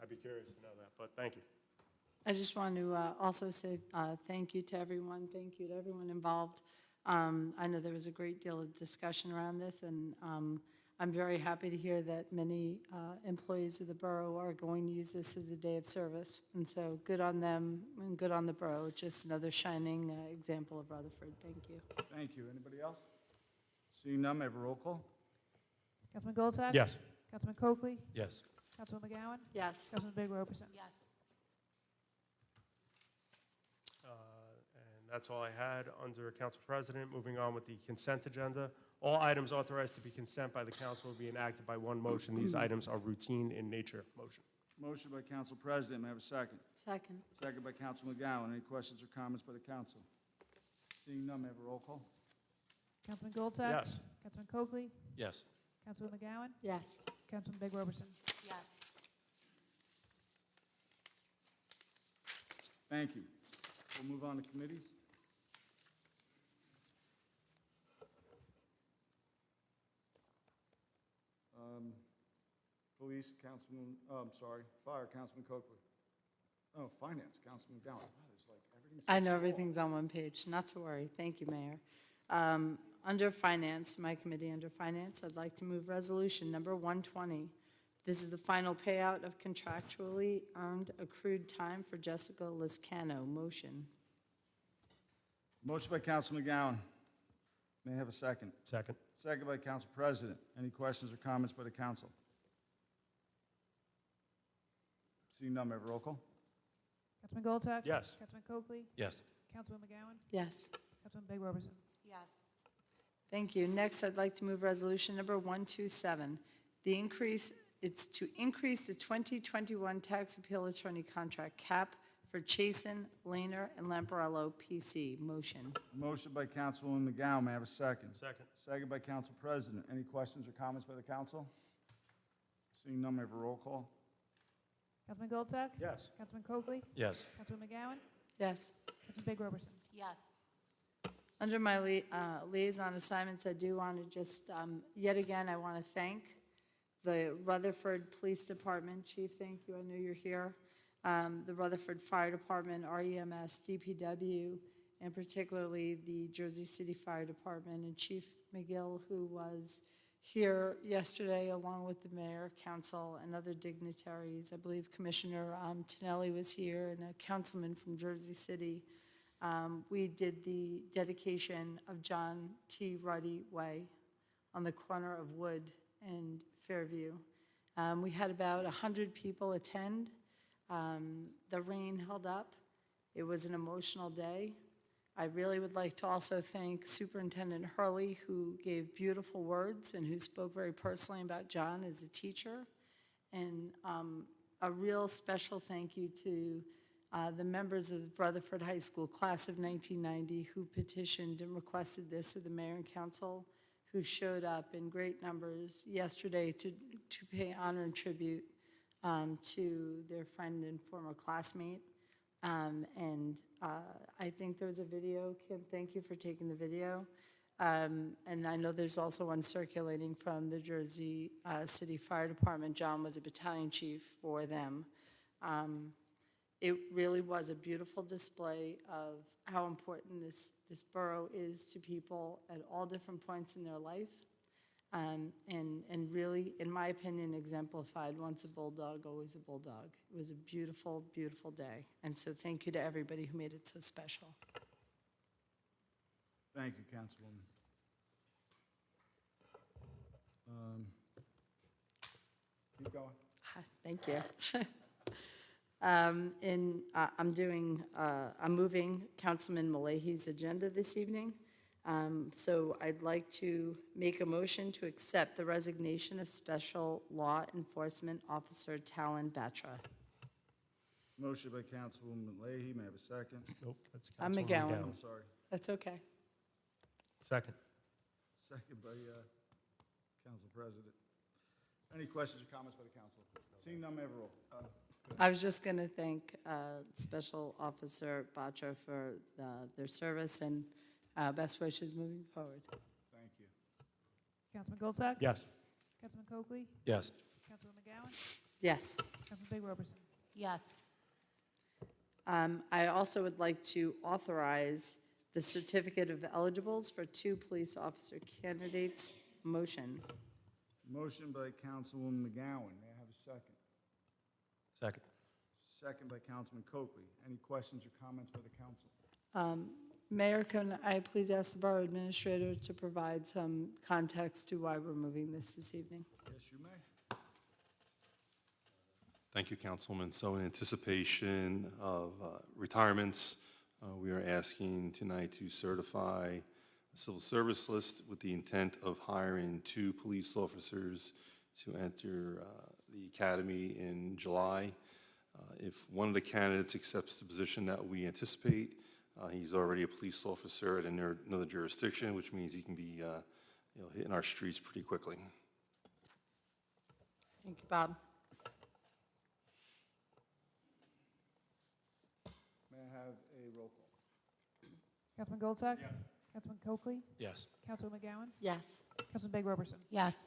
I'd be curious to know that, but thank you. I just want to also say thank you to everyone. Thank you to everyone involved. I know there was a great deal of discussion around this, and I'm very happy to hear that many employees of the borough are going to use this as a day of service. And so good on them and good on the borough. Just another shining example of Rutherford. Thank you. Thank you. Anybody else? Seeing none, may I have a roll call? Councilman Goldsack? Yes. Councilman Coakley? Yes. Councilman McGowan? Yes. Councilman Big Roberson? Yes. And that's all I had under Council President. Moving on with the consent agenda. All items authorized to be consent by the council will be enacted by one motion. These items are routine in nature. Motion. Motion by Council President, may I have a second? Second. Second by Council McGowan. Any questions or comments by the council? Seeing none, may I have a roll call? Councilman Goldsack? Yes. Councilman Coakley? Yes. Councilman McGowan? Yes. Councilman Big Roberson? Yes. Thank you. We'll move on to committees. Police, Councilman, Fire, Councilman Coakley. Oh, Finance, Councilman McGowan. Wow, there's like everything's so I know small. everything's on one page, not to worry. Thank you, Mayor. Under Finance, my committee under Finance, I'd like to move Resolution Number 120. This is the final payout of contractually earned accrued time for Jessica Liscano. Motion. Motion by Council McGowan. May I have a second? Second. Second by Council President. Any questions or comments by the council? Seeing none, may I have a roll call? Councilman Goldsack? Yes. Councilman Coakley? Yes. Councilman McGowan? Yes. Councilman Big Roberson? Yes. Thank you. Next, I'd like to move Resolution Number 127. It's to increase the 2021 tax appeal attorney contract cap for Chasen, Lehner, and Lamparello, PC. Motion. Motion by Councilwoman McGowan. May I have a second? Second. Second by Council President. Any questions or comments by the council? Seeing none, may I have a roll call? Councilman Goldsack? Yes. Councilman Coakley? Yes. Councilman McGowan? Yes. Councilman Big Roberson? Yes. Under my liaison assignments, I do want to just, yet again, I want to thank the Rutherford Police Department. Chief, thank you. I know you're here. The Rutherford Fire Department, REMS, DPW, and particularly the Jersey City Fire Department, and Chief McGill, who was here yesterday along with the mayor, council, and other dignitaries. I believe Commissioner Tonelli was here and a councilman from Jersey City. We did the dedication of John T. Ruddy Way on the corner of Wood and Fairview. We had about 100 people attend. The rain held up. It was an emotional day. I really would like to also thank Superintendent Hurley, who gave beautiful words and who spoke very personally about John as a teacher. And a real special thank you to the members of Rutherford High School class of 1990 who petitioned and requested this of the mayor and council, who showed up in great numbers yesterday to pay honor and tribute to their friend and former classmate. I think there was a video. Kim, thank you for taking the video. And I know there's also one circulating from the Jersey City Fire Department. John was a battalion chief for them. It really was a beautiful display of how important this borough is to people at all different points in their life. And really, in my opinion, exemplified once a bulldog, always a bulldog. It was a beautiful, beautiful day. And so thank you to everybody who made it so special. Thank you, Councilwoman. Keep going. Thank you. I'm moving Councilman Malahy's agenda this evening. So I'd like to make a motion to accept the resignation of Special Law Enforcement Officer Talon Batra. Motion by Councilwoman Leahy. May I have a second? Nope, that's I'm Councilwoman McGowan. I'm sorry. That's okay. Second. Second by Council President. Any questions or comments by the council? Seeing none, may I have a roll? I was just going to thank Special Officer Batra for their service and best wishes moving forward. Thank you. Councilman Goldsack? Yes. Councilman Coakley? Yes. Councilman McGowan? Yes. Councilman Big Roberson? Yes. I also would like to authorize the certificate of eligibles for 2 police officer candidates. Motion. Motion by Councilwoman McGowan. May I have a second? Second. Second by Councilman Coakley. Any questions or comments by the council? Mayor, can I please ask the Borough Administrator to provide some context to why we're moving this evening? Yes, you may. Thank you, Councilwoman. So in anticipation of retirements, we are asking tonight to certify a civil service list with the intent of hiring 2 police officers to enter the academy in July. If one of the candidates accepts the position that we anticipate, he's already a police officer at another jurisdiction, which means he can be hitting our streets pretty quickly. Thank you, Bob. May I have a roll call? Councilman Goldsack? Yes. Councilman Coakley? Yes. Councilwoman McGowan? Yes. Councilman Big Roberson? Yes.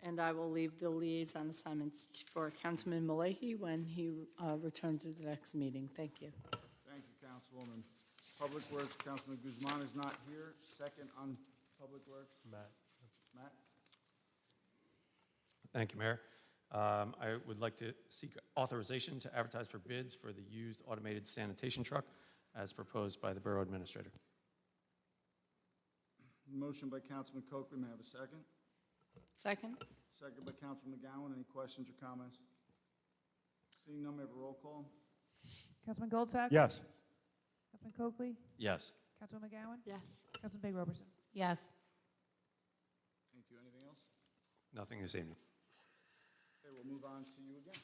And I will leave the liaison assignments for Councilman Malahy when he returns at the next meeting. Thank you. Thank you, Councilwoman. Public Works, Councilman Guzman is not here. Second on Public Works, Matt. Matt? Thank you, Mayor. I would like to seek authorization to advertise for bids for the used automated sanitation truck as proposed by the Borough Administrator. Motion by Councilman Coakley. May I have a second? Second? Second by Councilman McGowan. Any questions or comments? Seeing none, may I have a roll call? Councilman Goldsack? Yes. Councilman Coakley? Yes. Councilwoman McGowan? Yes. Councilman Big Roberson? Yes. Thank you. Anything else? Nothing this evening. Okay, we'll move on to you again.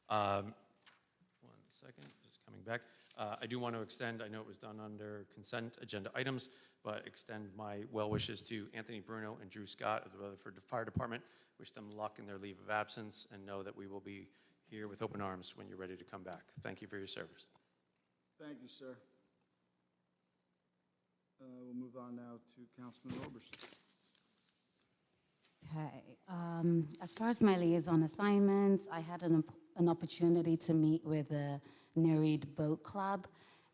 1 second, just coming back. I do want to extend, I know it was done under consent agenda items, but extend my well wishes to Anthony Bruno and Drew Scott of the Rutherford Fire Department. Wish them luck in their leave of absence and know that we will be here with open arms when you're ready to come back. Thank you for your service. Thank you, sir. We'll move on now to Councilman Roberson. Okay. As far as my liaison assignments, I had an opportunity to meet with the Nereid Boat Club,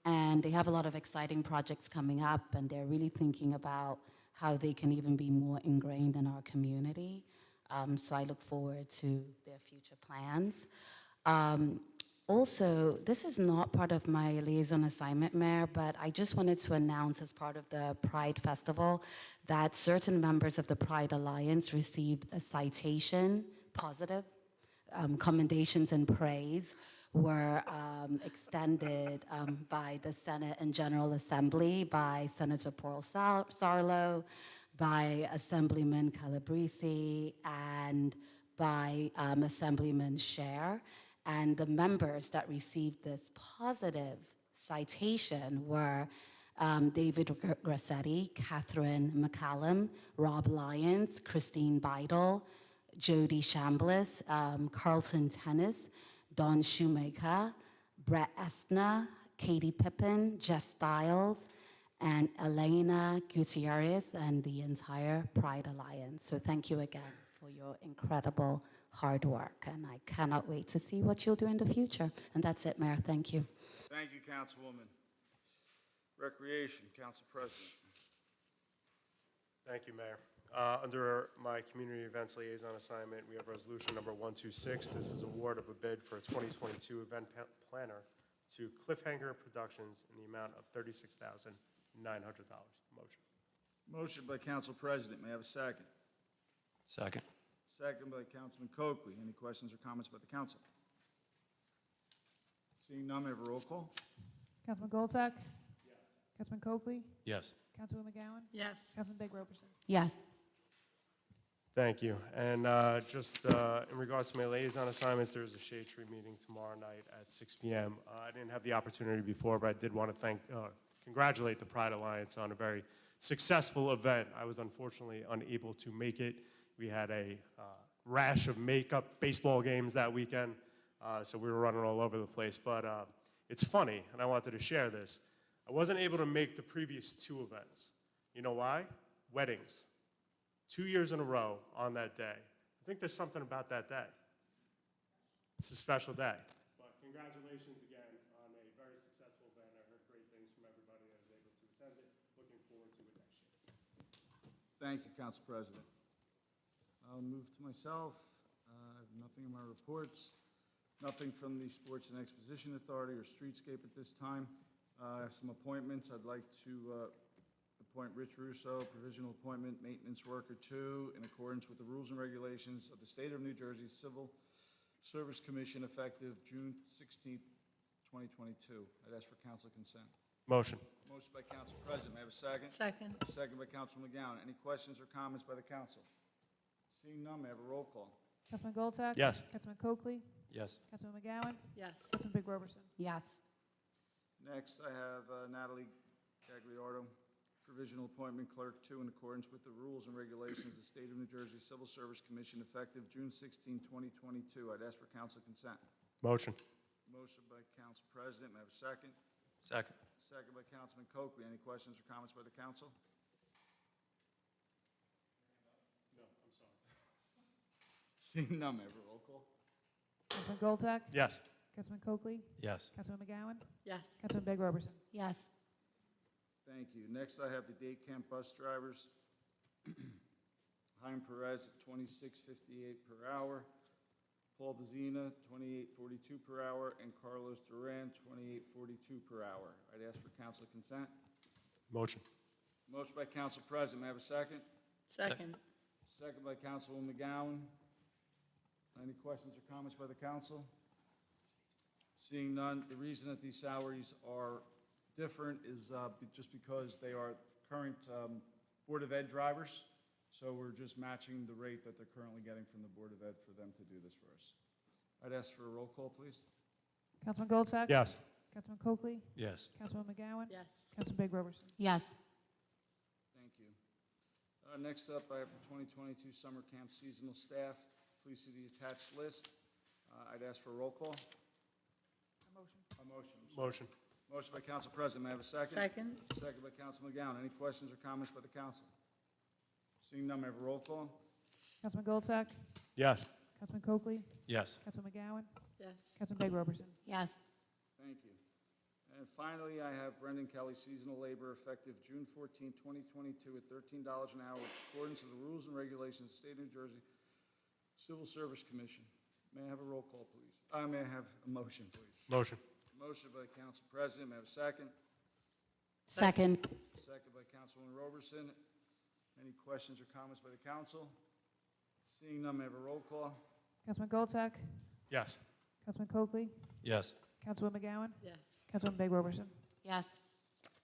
and they have a lot of exciting projects coming up, and they're really thinking about how they can even be more ingrained in our community. So I look forward to their future plans. Also, this is not part of my liaison assignment, Mayor, but I just wanted to announce as part of the Pride Festival that certain members of the Pride Alliance received a citation, positive commendations and praise were extended by the Senate and General Assembly, by Senator Paul Sarlo, by Assemblyman Calabresi, and by Assemblyman Scher. And the members that received this positive citation were David Grassetti, Catherine McCallum, Rob Lyons, Christine Beidel, Jody Chambliss, Carlton Tennis, Don Shoemaker, Brett Estner, Katie Pippin, Jess Stiles, and Elena Gutierrez, and the entire Pride Alliance. So thank you again for your incredible hard work, and I cannot wait to see what you'll do in the future. And that's it, Mayor. Thank you. Thank you, Councilwoman. Recreation, Council President. Thank you, Mayor. Under my community events liaison assignment, we have resolution number 126. This is award of a bid for a 2022 event planner to Cliffhanger Productions in the amount of $36,900. Motion. Motion by Council President. May I have a second? Second. Second by Councilman Coakley. Any questions or comments by the council? Seeing none, may I have a roll call? Councilman Goldsack? Yes. Councilman Coakley? Yes. Councilwoman McGowan? Yes. Councilman Big Roberson? Yes. Thank you. And just in regards to my liaison assignments, there's a Shade Tree meeting tomorrow night at 6 p.m. I didn't have the opportunity before, but I did want to congratulate the Pride Alliance on a very successful event. I was unfortunately unable to make it. We had a rash of makeup baseball games that weekend, so we were running all over the place. But it's funny, and I wanted to share this. I wasn't able to make the previous 2 events. You know why? Weddings. 2 years in a row on that day. I think there's something about that day. It's a special day. But congratulations again on a very successful event. I heard great things from everybody that was able to attend it. Looking forward to it next year. Thank you, Council President. I'll move to myself. I have nothing in my reports. Nothing from the Sports and Exposition Authority or Streetscape at this time. I have some appointments. I'd like to appoint Rich Russo, provisional appointment, maintenance worker 2, in accordance with the rules and regulations of the State of New Jersey Civil Service Commission, effective June 16th, 2022. I'd ask for council consent. Motion. Motion by Council President. May I have a second? Second. Second by Councilman McGowan. Any questions or comments by the council? Seeing none, may I have a roll call? Councilman Goldsack? Yes. Councilman Coakley? Yes. Councilman McGowan? Yes. Councilman Big Roberson? Yes. Next, I have Natalie Gagliardo, provisional appointment clerk 2, in accordance with the rules and regulations of the State of New Jersey Civil Service Commission, effective June 16, 2022. I'd ask for council consent. Motion. Motion by Council President. May I have a second? Second. Second by Councilman Coakley. Any questions or comments by the council? No, I'm sorry. Seeing none, may I have a roll call? Councilman Goldsack? Yes. Councilman Coakley? Yes. Councilman McGowan? Yes. Councilman Big Roberson? Yes. Thank you. Next, I have the day camp bus drivers. Chaim Perez at $26.58 per hour. Paul Bazina, $28.42 per hour, and Carlos Duran, $28.42 per hour. I'd ask for council consent. Motion. Motion by Council President. May I have a second? Second. Second by Councilwoman McGowan. Any questions or comments by the council? Seeing none, the reason that these salaries are different is just because they are current Board of Ed drivers. So we're just matching the rate that they're currently getting from the Board of Ed for them to do this for us. I'd ask for a roll call, please. Councilman Goldsack? Yes. Councilman Coakley? Yes. Councilman McGowan? Yes. Councilman Big Roberson? Yes. Thank you. Next up, I have the 2022 summer camp seasonal staff. Please see the attached list. I'd ask for a roll call. A motion. Motion. Motion by Council President. May I have a second? Second. Second by Council McGowan. Any questions or comments by the council? Seeing none, may I have a roll call? Councilman Goldsack? Yes. Councilman Coakley? Yes. Councilman McGowan? Yes. Councilman Big Roberson? Yes. Thank you. And finally, I have Brendan Kelly, seasonal labor, effective June 14, 2022, at $13 an hour, in accordance with the rules and regulations of the State of New Jersey Civil Service Commission. May I have a roll call, please? May I have a motion, please? Motion. Motion by Council President. May I have a second? Second. Second by Councilwoman Roberson. Any questions or comments by the council? Seeing none, may I have a roll call? Councilman Goldsack? Yes. Councilman Coakley? Yes. Councilman McGowan? Yes. Councilman Big Roberson? Yes.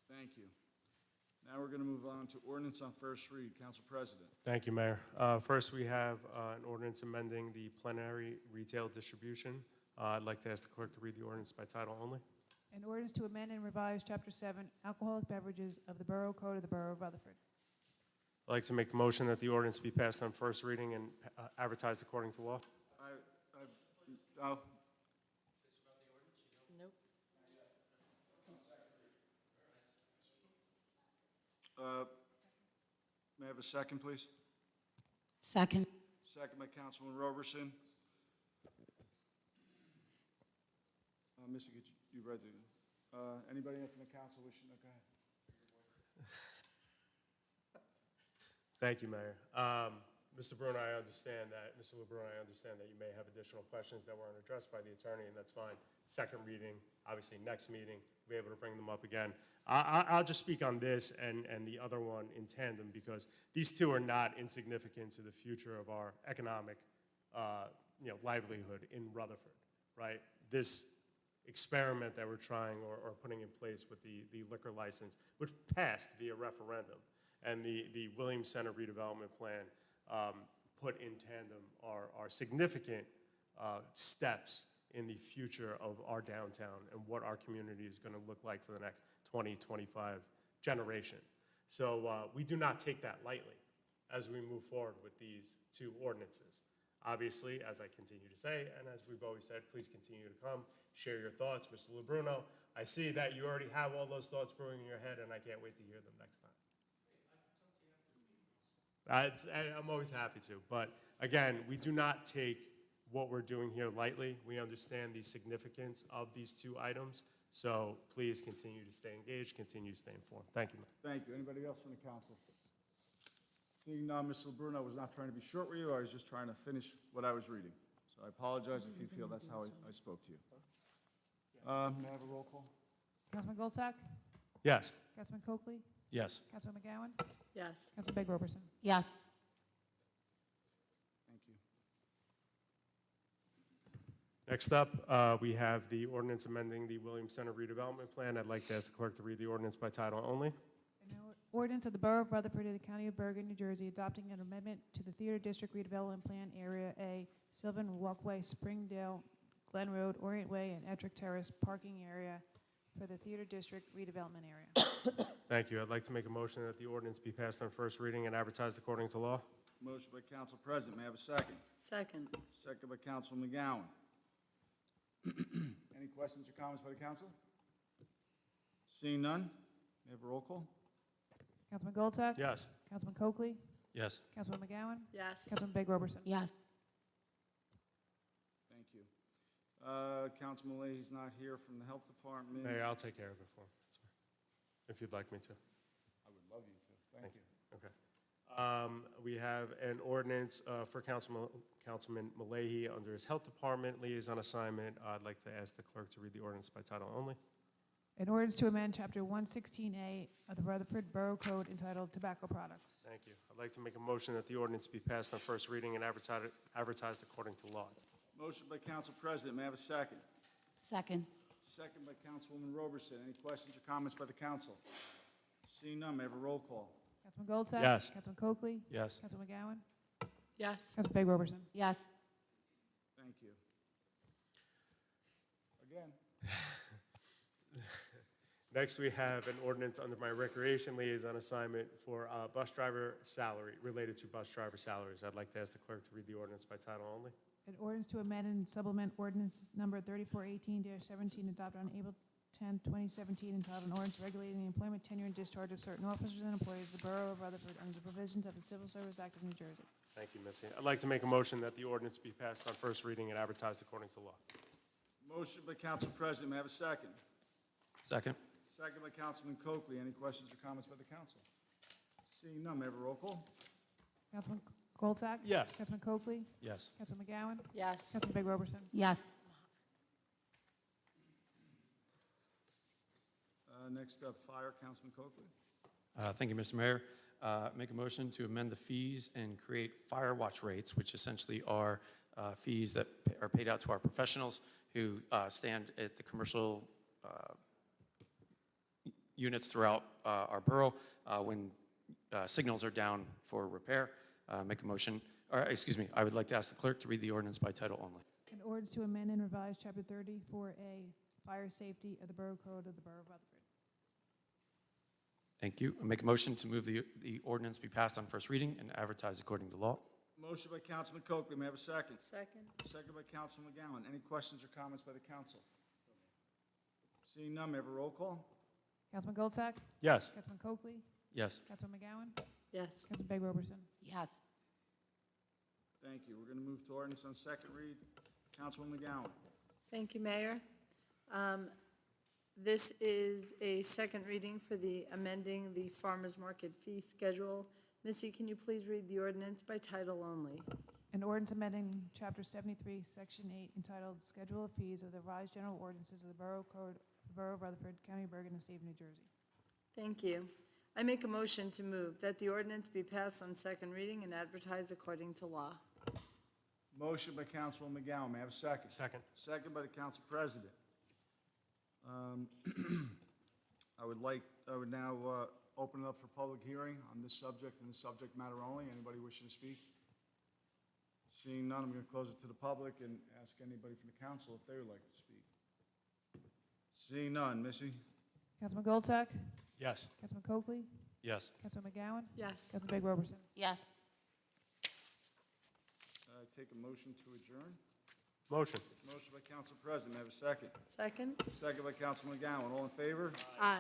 Thank you. Now we're going to move on to ordinance on first read. Council President. Thank you, Mayor. First, we have an ordinance amending the plenary retail distribution. I'd like to ask the clerk to read the ordinance by title only. An ordinance to amend and revise Chapter 7, alcoholic beverages of the Borough Code of the Borough of Rutherford. I'd like to make the motion that the ordinance be passed on first reading and advertised according to law. Oh, Nope. may I have a second, please? Second. Second by Councilman Roberson. Missy, you read the, anybody from the council wishing to go ahead? Thank you, Mayor. Mr. Bruno, I understand that, Mr. LeBrun, I understand that you may have additional questions that weren't addressed by the attorney, and that's fine. Second reading, obviously next meeting, we'll be able to bring them up again. I'll just speak on this and the other one in tandem, because these two are not insignificant to the future of our economic livelihood in Rutherford, right? This experiment that we're trying or putting in place with the liquor license, which passed via referendum, and the Williams Center redevelopment plan put in tandem are significant steps in the future of our downtown and what our community is going to look like for the next 20, 25 generation. So we do not take that lightly as we move forward with these two ordinances. Obviously, as I continue to say, and as we've always said, please continue to come, share your thoughts. Mr. LeBruno, I see that you already have all those thoughts brewing in your head, and I can't wait to hear them next time. I'm always happy to, but again, we do not take what we're doing here lightly. We understand the significance of these two items, so please continue to stay engaged, continue to stay informed. Thank you, Mayor. Thank you. Anybody else from the council? Seeing none, Mr. LeBruno, I was not trying to be short with you, I was just trying to finish what I was reading. So I apologize if you feel that's how I spoke to you. May I have a roll call? Councilman Goldsack? Yes. Councilman Coakley? Yes. Councilman McGowan? Yes. Councilman Big Roberson? Yes. Thank you. Next up, we have the ordinance amending the Williams Center redevelopment plan. I'd like to ask the clerk to read the ordinance by title only. An ordinance of the Borough of Rutherford in the County of Bergen, New Jersey, adopting an amendment to the Theater District redevelopment plan, Area A, Sylvan Walkway, Springdale, Glen Road, Orient Way, and Ettrick Terrace parking area for the Theater District redevelopment area. Thank you. I'd like to make a motion that the ordinance be passed on first reading and advertised according to law. Motion by Council President, may I have a second? Second. Second by Councilman McGowan. Any questions or comments by the council? Seeing none, may I have a roll call? Councilman Goldsack? Yes. Councilman Coakley? Yes. Councilman McGowan? Yes. Councilman Big Roberson? Yes. Thank you. Councilman Leahy's not here from the Health Department. Mayor, I'll take care of it for him, sir, if you'd like me to. I would love you to. Thank you. Okay. We have an ordinance for Councilman Malahy under his Health Department liaison assignment. I'd like to ask the clerk to read the ordinance by title only. An ordinance to amend Chapter 116A of the Rutherford Borough Code entitled Tobacco Products. Thank you. I'd like to make a motion that the ordinance be passed on first reading and advertised according to law. Motion by Council President, may I have a second? Second. Second by Councilwoman Roberson. Any questions or comments by the council? Seeing none, may I have a roll call? Councilman Goldsack? Yes. Councilman Coakley? Yes. Councilman McGowan? Yes. Councilman Big Roberson? Yes. Thank you. Again. Next, we have an ordinance under my recreation liaison assignment for bus driver salary, related to bus driver salaries. I'd like to ask the clerk to read the ordinance by title only. An ordinance to amend and supplement ordinance number 3418-17 adopted on April 10, 2017, entitled an ordinance regulating the employment, tenure, and discharge of certain officers and employees of the Borough of Rutherford under the provisions of the Civil Service Act of New Jersey. Thank you, Missy. I'd like to make a motion that the ordinance be passed on first reading and advertised according to law. Motion by Council President, may I have a second? Second. Second by Councilman Coakley. Any questions or comments by the council? Seeing none, may I have a roll call? Councilman Goldsack? Yes. Councilman Coakley? Yes. Councilman McGowan? Yes. Councilman Big Roberson? Yes. Next up, Fire, Councilman Coakley. Thank you, Mr. Mayor. Make a motion to amend the fees and create fire watch rates, which essentially are fees that are paid out to our professionals who stand at the commercial units throughout our borough when signals are down for repair. Make a motion, or excuse me, I would like to ask the clerk to read the ordinance by title only. An ordinance to amend and revise Chapter 34A, Fire Safety of the Borough Code of the Borough of Rutherford. Thank you. I make a motion to move the ordinance be passed on first reading and advertised according to law. Motion by Councilman Coakley. May I have a second? Second. Second by Councilman McGowan. Any questions or comments by the council? Seeing none, may I have a roll call? Councilman Goldsack? Yes. Councilman Coakley? Yes. Councilman McGowan? Yes. Councilman Big Roberson? Yes. Thank you. We're going to move to ordinance on second read. Councilman McGowan. Thank you, Mayor. This is a second reading for the amending the farmer's market fee schedule. Missy, can you please read the ordinance by title only? An ordinance amending Chapter 73, Section 8, entitled Schedule of Fees of the Revised General Ordinances of the Borough Code, the Borough of Rutherford, County of Bergen, and State of New Jersey. Thank you. I make a motion to move that the ordinance be passed on second reading and advertised according to law. Motion by Councilman McGowan. May I have a second? Second. Second by the council president. I would now open it up for public hearing on this subject and this subject matter only. Anybody wishing to speak? Seeing none, I'm going to close it to the public and ask anybody from the council if they would like to speak. Seeing none, Missy? Councilman Goldsack? Yes. Councilman Coakley? Yes. Councilman McGowan? Yes. Councilman Big Roberson? Yes. Take a motion to adjourn. Motion. Motion by council president. May I have a second? Second? Second by Councilman McGowan. All in favor? Aye.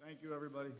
Thank you, everybody.